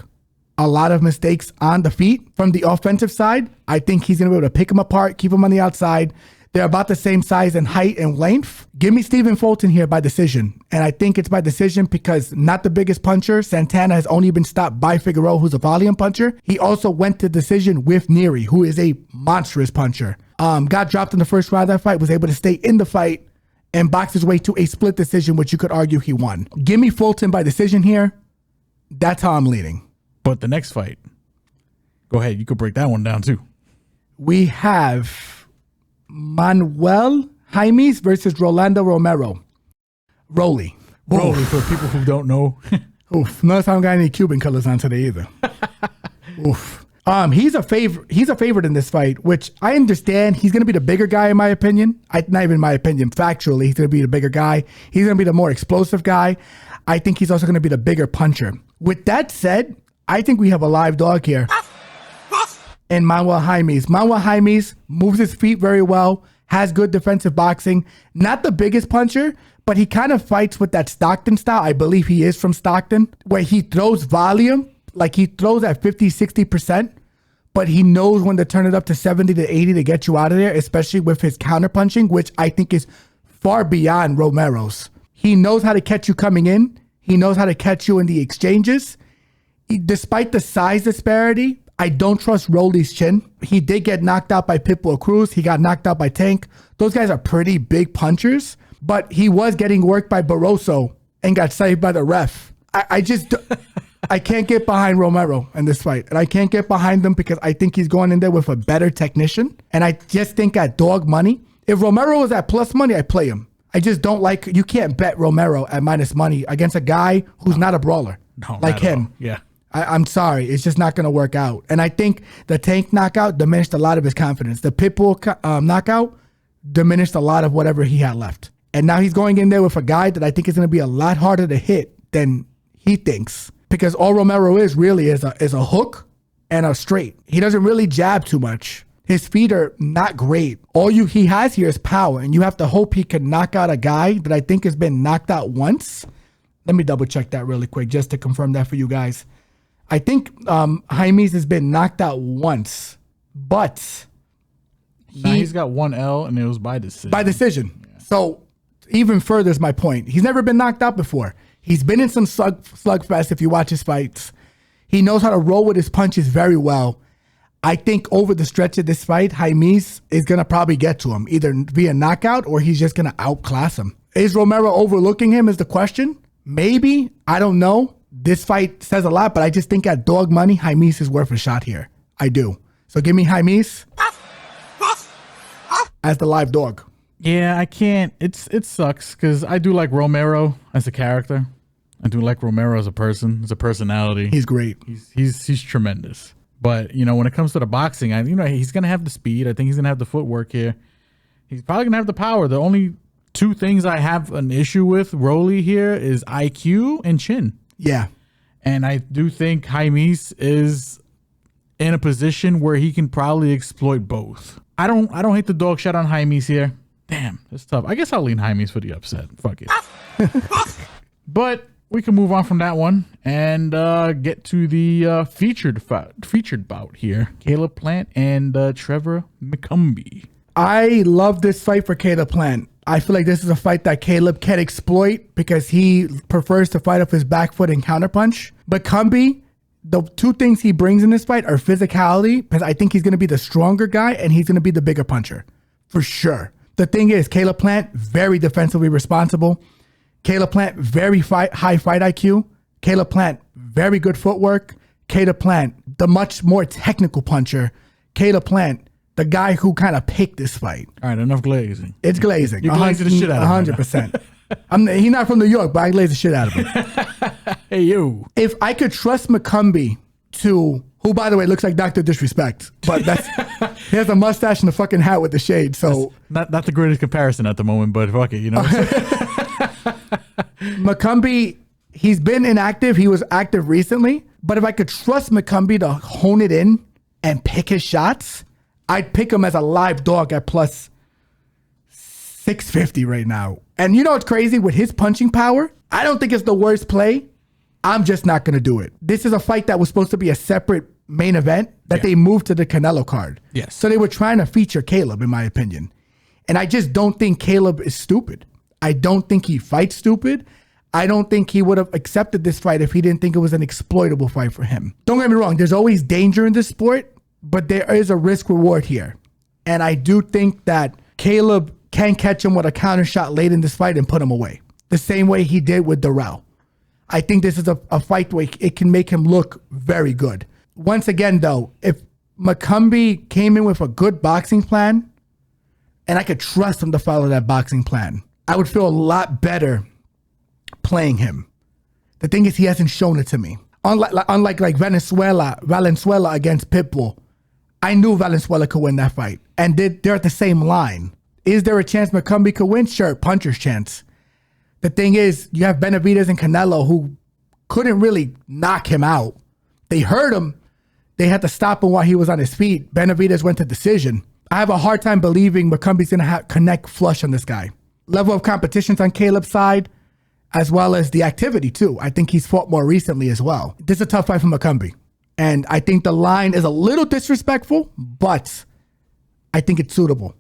a lot of mistakes on the feet from the offensive side. I think he's going to be able to pick him apart, keep him on the outside. They're about the same size in height and length. Give me Stephen Fulton here by decision. And I think it's by decision because not the biggest puncher. Santana has only been stopped by Figueroa, who's a volume puncher. He also went to decision with Neary, who is a monstrous puncher. Got dropped in the first round of that fight, was able to stay in the fight and box his way to a split decision, which you could argue he won. Give me Fulton by decision here. That's how I'm leaning. But the next fight, go ahead. You could break that one down too. We have Manuel Jaimes versus Rolando Romero. Rolly for people who don't know. Oof. Notice I don't got any Cuban colors on today either. Oof. He's a favorite in this fight, which I understand. He's going to be the bigger guy in my opinion. Not even my opinion. Factually, he's going to be the bigger guy. He's going to be the more explosive guy. I think he's also going to be the bigger puncher. With that said, I think we have a live dog here. And Manuel Jaimes. Manuel Jaimes moves his feet very well, has good defensive boxing. Not the biggest puncher, but he kind of fights with that Stockton style. I believe he is from Stockton, where he throws volume, like he throws at 50, 60%, but he knows when to turn it up to 70 to 80 to get you out of there, especially with his counter punching, which I think is far beyond Romero's. He knows how to catch you coming in. He knows how to catch you in the exchanges. Despite the size disparity, I don't trust Rolly's chin. He did get knocked out by Pitbull Cruz. He got knocked out by Tank. Those guys are pretty big punchers, but he was getting worked by Barroso and got saved by the ref. I can't get behind Romero in this fight. And I can't get behind him because I think he's going in there with a better technician. And I just think at dog money, if Romero was at plus money, I play him. I just don't like, you can't bet Romero at minus money against a guy who's not a brawler like him. Yeah. I'm sorry. It's just not going to work out. And I think the Tank knockout diminished a lot of his confidence. The Pitbull knockout diminished a lot of whatever he had left. And now he's going in there with a guy that I think is going to be a lot harder to hit than he thinks. Because all Romero is really is a hook and a straight. He doesn't really jab too much. His feet are not great. All he has here is power. And you have to hope he can knock out a guy that I think has been knocked out once. Let me double check that really quick just to confirm that for you guys. I think Jaimes has been knocked out once, but he's got one L and it was by decision. By decision. Yeah. So even further is my point. He's never been knocked out before. He's been in some slugfest if you watch his fights. He knows how to roll with his punches very well. I think over the stretch of this fight, Jaimes is going to probably get to him, either via knockout or he's just going to outclass him. Is Romero overlooking him is the question. Maybe. I don't know. this fight says a lot, but I just think at dog money, Jaimes is worth a shot here. I do. So give me Jaimes as the live dog. Yeah, I can't. It sucks because I do like Romero as a character. I do like Romero as a person, as a personality. He's great. He's tremendous. But, you know, when it comes to the boxing, he's going to have the speed. I think he's going to have the footwork here. He's probably going to have the power. The only two things I have an issue with Rolly here is IQ and chin. Yeah. And I do think Jaimes is in a position where he can probably exploit both. I don't hate the dog shot on Jaimes here. Damn, it's tough. I guess I'll lean Jaimes for the upset. Fuck it. But we can move on from that one and get to the featured bout here. Caleb Plant and Trevor McCumbee. I love this fight for Caleb Plant. I feel like this is a fight that Caleb can exploit because he prefers to fight off his back foot and counterpunch. But McCumbee, the two things he brings in this fight are physicality, because I think he's going to be the stronger guy and he's going to be the bigger puncher. For sure. The thing is, Caleb Plant, very defensively responsible. Caleb Plant, very high fight IQ. Caleb Plant, very good footwork. Caleb Plant, the much more technical puncher. Caleb Plant, the guy who kind of picked this fight. All right, enough glazing. It's glazing. You glazing the shit out of him. 100%. He's not from New York, but I glaze the shit out of him. Hey, you. If I could trust McCumbee to, who, by the way, looks like Dr. Disrespect, but he has a mustache and a fucking hat with the shade, so. That's not the greatest comparison at the moment, but fuck it, you know. McCumbee, he's been inactive. He was active recently, but if I could trust McCumbee to hone it in and pick his shots, I'd pick him as a live dog at plus 650 right now. And you know what's crazy? With his punching power, I don't think it's the worst play. I'm just not going to do it. This is a fight that was supposed to be a separate main event that they moved to the Canelo card. Yes. So they were trying to feature Caleb, in my opinion. And I just don't think Caleb is stupid. I don't think he fights stupid. I don't think he would have accepted this fight if he didn't think it was an exploitable fight for him. Don't get me wrong. There's always danger in this sport, but there is a risk reward here. And I do think that Caleb can catch him with a counter shot late in this fight and put him away. The same way he did with Darrell. I think this is a fight where it can make him look very good. Once again, though, if McCumbee came in with a good boxing plan and I could trust him to follow that boxing plan, I would feel a lot better playing him. The thing is, he hasn't shown it to me. Unlike like Valenzuela against Pitbull, I knew Valenzuela could win that fight. And they're at the same line. Is there a chance McCumbee could win? Sure, puncher's chance. The thing is, you have Benavidez and Canelo who couldn't really knock him out. They hurt him. They had to stop him while he was on his feet. Benavidez went to decision. I have a hard time believing McCumbee's going to connect flush on this guy. Level of competition's on Caleb's side, as well as the activity, too. I think he's fought more recently as well. This is a tough fight for McCumbee. And I think the line is a little disrespectful, but I think it's suitable.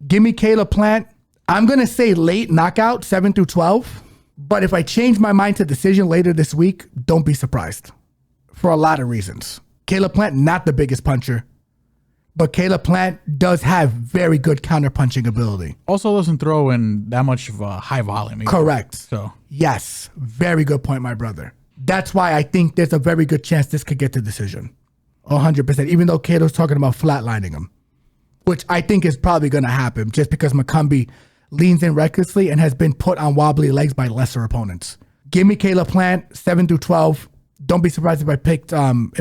Give me Caleb Plant. I'm going to say late knockout, 7-12. But if I change my mind to decision later this week, don't be surprised. For a lot of reasons. Caleb Plant, not the biggest puncher. But Caleb Plant does have very good counter-punching ability. Also doesn't throw in that much of a high volume either. Correct. So yes, very good point, my brother. That's why I think there's a very good chance this could get to decision. 100%, even though Cato's talking about flatlining him. Which I think is probably going to happen just because McCumbee leans in recklessly and has been put on wobbly legs by lesser opponents. Give me Caleb Plant, 7-12. Don't be surprised if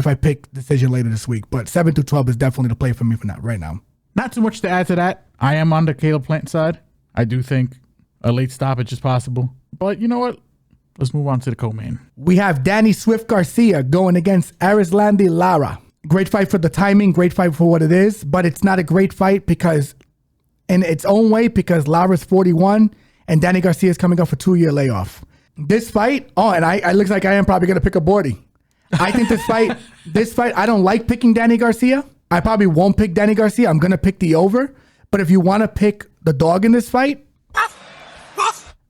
I pick decision later this week, but 7-12 is definitely the play for me for now, right now. Not too much to add to that. I am on the Caleb Plant side. I do think a late stoppage is possible. But you know what? Let's move on to the co-main. We have Danny Swift Garcia going against Arislandi Lara. Great fight for the timing, great fight for what it is, but it's not a great fight because, in its own way, because Lara's 41 and Danny Garcia is coming off a 2-year layoff. This fight, and I looks like I am probably going to pick a Bordy. I think this fight, I don't like picking Danny Garcia. I probably won't pick Danny Garcia. I'm going to pick the over. But if you want to pick the dog in this fight,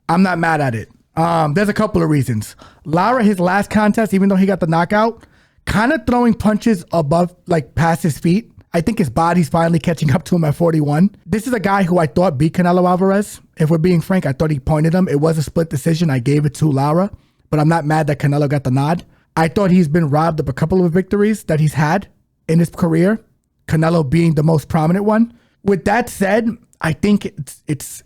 I'm not mad at it. There's a couple of reasons. Lara, his last contest, even though he got the knockout, kind of throwing punches above, like past his feet. I think his body's finally catching up to him at 41. This is a guy who I thought beat Canelo Alvarez. If we're being frank, I thought he pointed him. It was a split decision. I gave it to Lara. but I'm not mad that Canelo got the nod. I thought he's been robbed of a couple of victories that he's had in his career, Canelo being the most prominent one. With that said, I think it's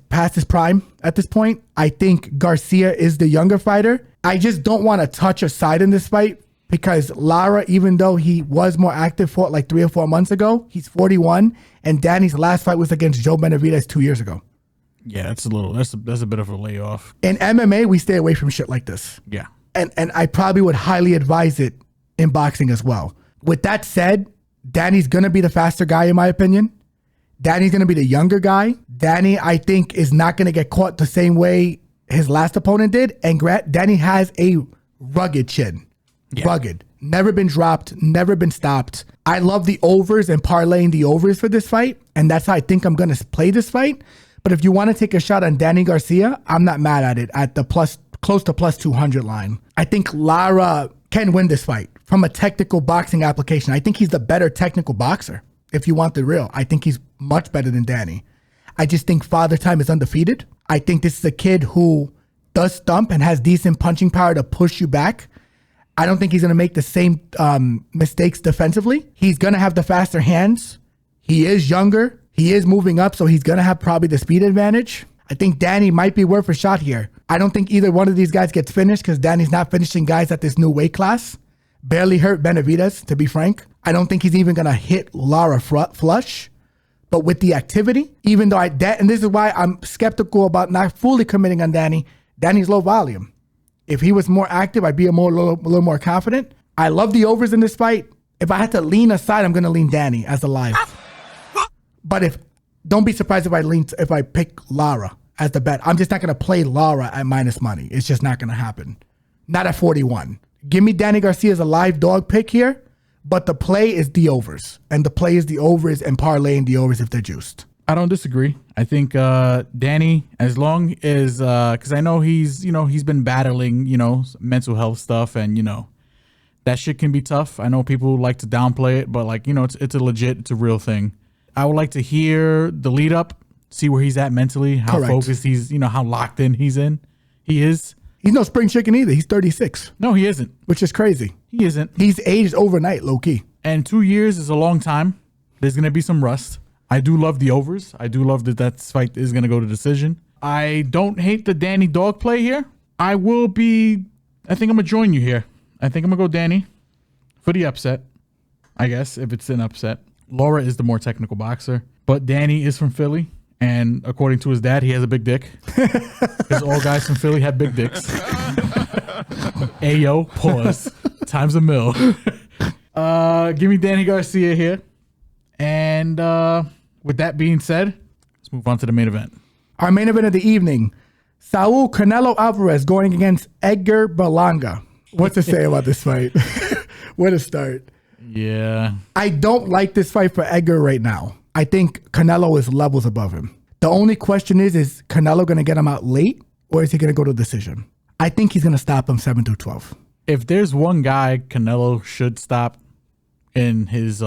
past his prime at this point. I think Garcia is the younger fighter. I just don't want to touch a side in this fight because Lara, even though he was more active, fought like 3 or 4 months ago. He's 41, and Danny's last fight was against Joe Benavidez 2 years ago. Yeah, that's a bit of a layoff. In MMA, we stay away from shit like this. Yeah. And I probably would highly advise it in boxing as well. With that said, Danny's going to be the faster guy, in my opinion. Danny's going to be the younger guy. Danny, I think, is not going to get caught the same way his last opponent did. And Danny has a rugged chin. Yeah. Rugged. Never been dropped. Never been stopped. I love the overs and parlaying the overs for this fight. And that's how I think I'm going to play this fight. But if you want to take a shot on Danny Garcia, I'm not mad at it at the close to plus 200 line. I think Lara can win this fight from a technical boxing application. I think he's the better technical boxer. If you want the real, I think he's much better than Danny. I just think Father Time is undefeated. I think this is a kid who does stump and has decent punching power to push you back. I don't think he's going to make the same mistakes defensively. He's going to have the faster hands. He is younger. He is moving up, so he's going to have probably the speed advantage. I think Danny might be worth a shot here. I don't think either one of these guys gets finished because Danny's not finishing guys at this new weight class. Barely hurt Benavidez, to be frank. I don't think he's even going to hit Lara flush. But with the activity, even though and this is why I'm skeptical about not fully committing on Danny. Danny's low volume. If he was more active, I'd be a little more confident. I love the overs in this fight. If I had to lean aside, I'm going to lean Danny as the live. But don't be surprised if I pick Lara as the bet. I'm just not going to play Lara at minus money. It's just not going to happen. Not at 41. Give me Danny Garcia as a live dog pick here, but the play is the overs. And the play is the overs and parlaying the overs if they're juiced. I don't disagree. I think Danny, as long as, because I know he's been battling, mental health stuff and, that shit can be tough. I know people like to downplay it, but it's a real thing. I would like to hear the lead up, see where he's at mentally, how focused he's, how locked in he is. He's no spring chicken either. He's 36. No, he isn't. Which is crazy. He isn't. He's aged overnight, low key. And 2 years is a long time. There's going to be some rust. I do love the overs. I do love that fight is going to go to decision. I don't hate the Danny dog play here. I think I'm going to join you here. I think I'm going to go Danny for the upset, I guess, if it's an upset. Laura is the more technical boxer, but Danny is from Philly, and according to his dad, he has a big dick. Because all guys from Philly have big dicks. Ayo, pause. Times a mill. Give me Danny Garcia here. And with that being said, let's move on to the main event. Our main event of the evening, Saul Canelo Alvarez going against Edgar Berlanga. What to say about this fight? Where to start? Yeah. I don't like this fight for Edgar right now. I think Canelo is levels above him. The only question is Canelo going to get him out late or is he going to go to decision? I think he's going to stop him 7-12. If there's one guy Canelo should stop in his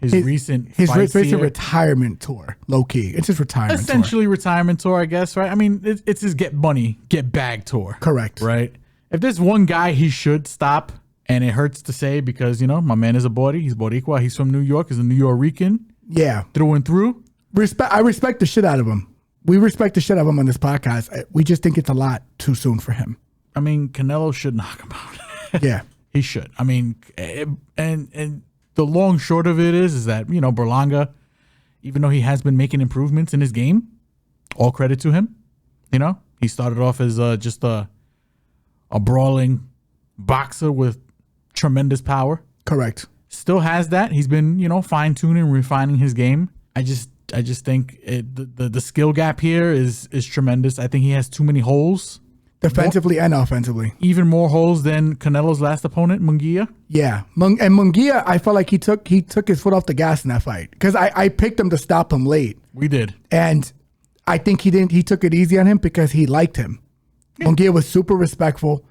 recent retirement tour, low key. It's his retirement essentially tour. Retirement tour, I guess, right? I mean, it's his get bag tour. Correct. Right? If there's one guy he should stop, and it hurts to say because, my man is a Bori. He's Boricua. He's from New York. He's a New Yorican. Yeah. Through and through. I respect the shit out of him. We respect the shit out of him on this podcast. We just think it's a lot too soon for him. I mean, Canelo should knock him out. Yeah. He should. I mean, and the long short of it is that, Berlanga, even though he has been making improvements in his game, all credit to him. He started off as just a brawling boxer with tremendous power. Correct. Still has that. He's been, fine-tuning and refining his game. I just think the skill gap here is tremendous. I think he has too many holes. Defensively and offensively. Even more holes than Canelo's last opponent, Munguia. Yeah. And Munguia, I felt like he took his foot off the gas in that fight. Because I picked him to stop him late. We did. And I think he took it easy on him because he liked him. Yeah. Munguia was super respectful.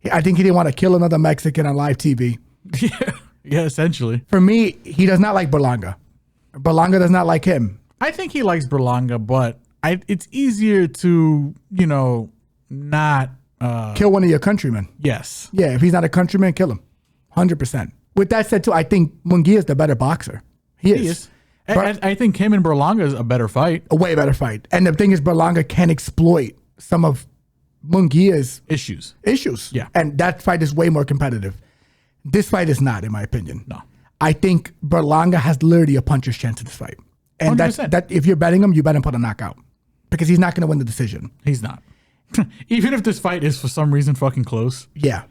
I think he didn't want to kill another Mexican on live TV. Yeah, essentially. For me, he does not like Berlanga. Berlanga does not like him. I think he likes Berlanga, but it's easier to, not Kill one of your countrymen. Yes. Yeah, if he's not a countryman, kill him. 100%. With that said, too, I think Munguia is the better boxer. He is. I think him and Berlanga is a better fight. A way better fight. And the thing is, Berlanga can exploit some of Munguia's issues. Yeah. And that fight is way more competitive. This fight is not, in my opinion. No. I think Berlanga has literally a puncher's chance in this fight. And that if you're betting him, you bet him for the knockout. Because he's not going to win the decision. He's not. Even if this fight is for some reason fucking close. Yeah.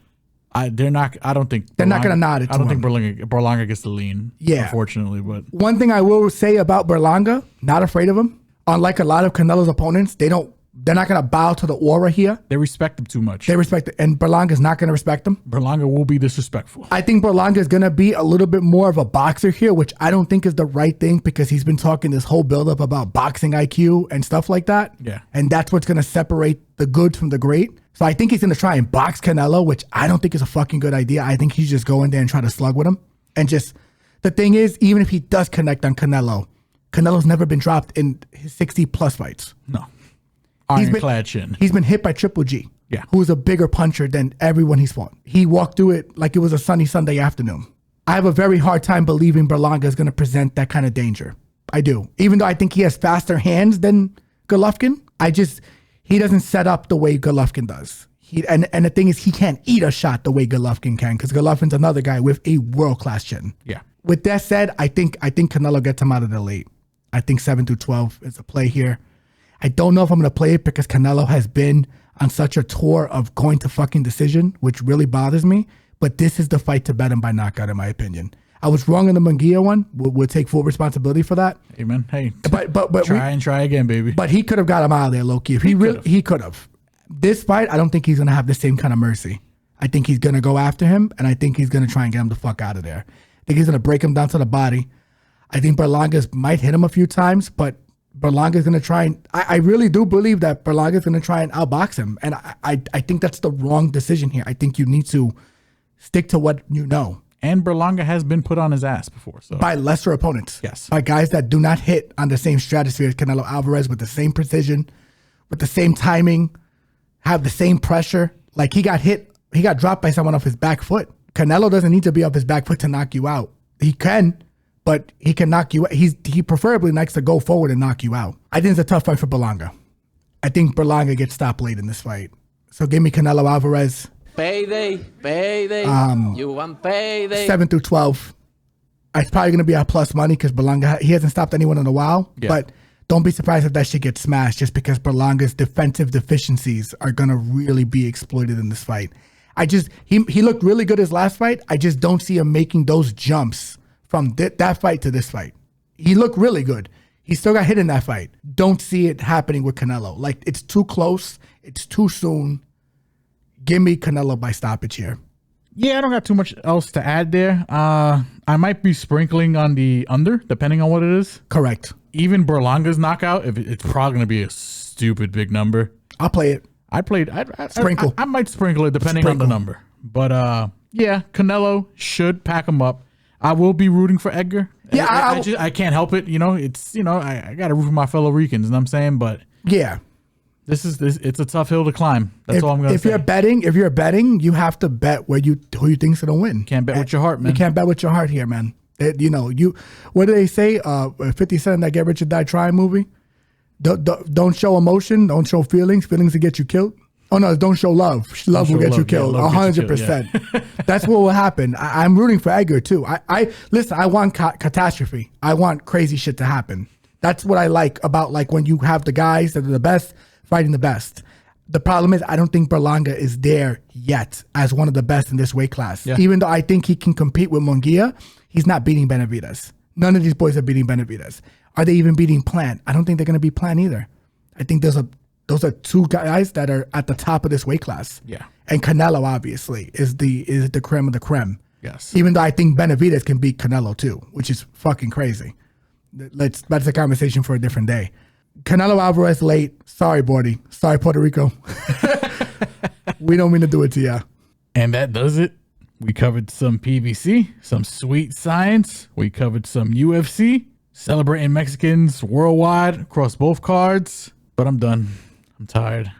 They're not. I don't think they're not going to nod it. I don't think Berlanga gets the lean. Yeah, unfortunately. But one thing I will say about Berlanga, not afraid of him. Unlike a lot of Canelo's opponents, they're not going to bow to the aura here. They respect him too much. They respect it, and Berlanga's not going to respect him. Berlanga will be disrespectful. I think Berlanga is going to be a little bit more of a boxer here, which I don't think is the right thing because he's been talking this whole buildup about boxing IQ and stuff like that. Yeah, and that's what's going to separate the good from the great. So I think he's going to try and box Canelo, which I don't think is a fucking good idea. I think he's just go in there and try to slug with him. And just, the thing is, even if he does connect on Canelo's never been dropped in his 60-plus fights. No. Ironclad chin. He's been hit by Triple G, yeah, who's a bigger puncher than everyone he's fought. He walked through it like it was a sunny Sunday afternoon. I have a very hard time believing Berlanga is going to present that kind of danger. I do. Even though I think he has faster hands than Golovkin, he doesn't set up the way Golovkin does. And the thing is, he can't eat a shot the way Golovkin can because Golovkin's another guy with a world-class chin. Yeah. With that said, I think Canelo gets him out of the late. I think 7-12 is a play here. I don't know if I'm going to play it because Canelo has been on such a tour of going to fucking decision, which really bothers me. But this is the fight to bet him by knockout, in my opinion. I was wrong in the Munguia one. We'll take full responsibility for that. Amen. Hey, but try again, baby. But he could have got him out of there, low key. He could have. This fight, I don't think he's gonna have the same kind of mercy. I think he's gonna go after him, and I think he's gonna try and get him the fuck out of there. I think he's gonna break him down to the body. I think Berlanga's might hit him a few times, but Berlanga's gonna try and. I really do believe that Berlanga's gonna try and outbox him, and I think that's the wrong decision here. I think you need to stick to what you know. And Berlanga has been put on his ass before. So by lesser opponents. Yes. By guys that do not hit on the same stratosphere as Canelo Alvarez with the same precision, with the same timing, have the same pressure. Like he got dropped by someone off his back foot. Canelo doesn't need to be off his back foot to knock you out. He can, but he can knock you out. He preferably likes to go forward and knock you out. I think it's a tough fight for Berlanga. I think Berlanga gets stopped late in this fight. So give me Canelo Alvarez. Payday. You want payday. 7-12. It's probably going to be our plus money because Berlanga, he hasn't stopped anyone in a while. Yeah. But don't be surprised if that shit gets smashed just because Berlanga's defensive deficiencies are going to really be exploited in this fight. He looked really good his last fight. I just don't see him making those jumps from that fight to this fight. He looked really good. He still got hit in that fight. Don't see it happening with Canelo. Like, it's too close. It's too soon. Give me Canelo by stoppage here. Yeah, I don't got too much else to add there. I might be sprinkling on the under, depending on what it is. Correct. Even Berlanga's knockout, if it's probably going to be a stupid big number. I'll play it. I'd sprinkle. I might sprinkle it depending on the number. But yeah, Canelo should pack him up. I will be rooting for Edgar. Yeah, I can't help it. I got to root for my fellow Ricans, you know what I'm saying? But yeah. It's a tough hill to climb. That's all I'm going to say. If you're betting, you have to bet who you think's going to win. Can't bet with your heart, man. You can't bet with your heart here, man. What do they say? 50 Cent in that Get Rich or Die Trying movie? Don't show emotion. Don't show feelings. Feelings will get you killed. Oh, no, don't show love. Love will get you killed. 100%. Yeah. That's what will happen. I'm rooting for Edgar, too. Listen, I want catastrophe. I want crazy shit to happen. That's what I like about when you have the guys that are the best fighting the best. The problem is I don't think Berlanga is there yet as one of the best in this weight class. Yeah. Even though I think he can compete with Munguia, he's not beating Benavidez. None of these boys are beating Benavidez. Are they even beating Plant? I don't think they're going to beat Plant either. I think those are two guys that are at the top of this weight class. Yeah. And Canelo obviously is the creme of the creme. Yes. Even though I think Benavidez can beat Canelo too, which is fucking crazy. That's a conversation for a different day. Canelo Alvarez late. Sorry, Bordy. Sorry, Puerto Rico. We don't mean to do it to you. And that does it. We covered some PBC, some sweet science. We covered some UFC, celebrating Mexicans worldwide across both cards. But I'm done. I'm tired.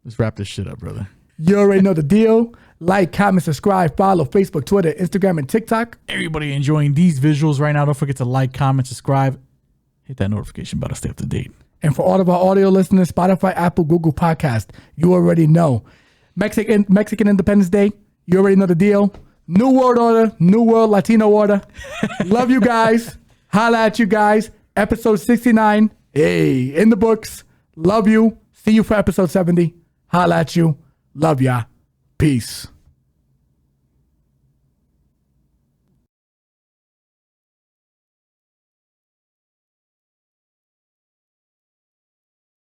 Let's wrap this shit up, brother. You already know the deal. Like, comment, subscribe, follow Facebook, Twitter, Instagram, and TikTok. Everybody enjoying these visuals right now. Don't forget to like, comment, subscribe. Hit that notification bell to stay up to date. And for all of our audio listeners, Spotify, Apple, Google Podcast, you already know. Mexican Independence Day, you already know the deal. New World Order, New World Latino Order. Love you guys. Holla at you guys. Episode 69. Hey, in the books. Love you. See you for episode 70. Holla at you. Love ya. Peace.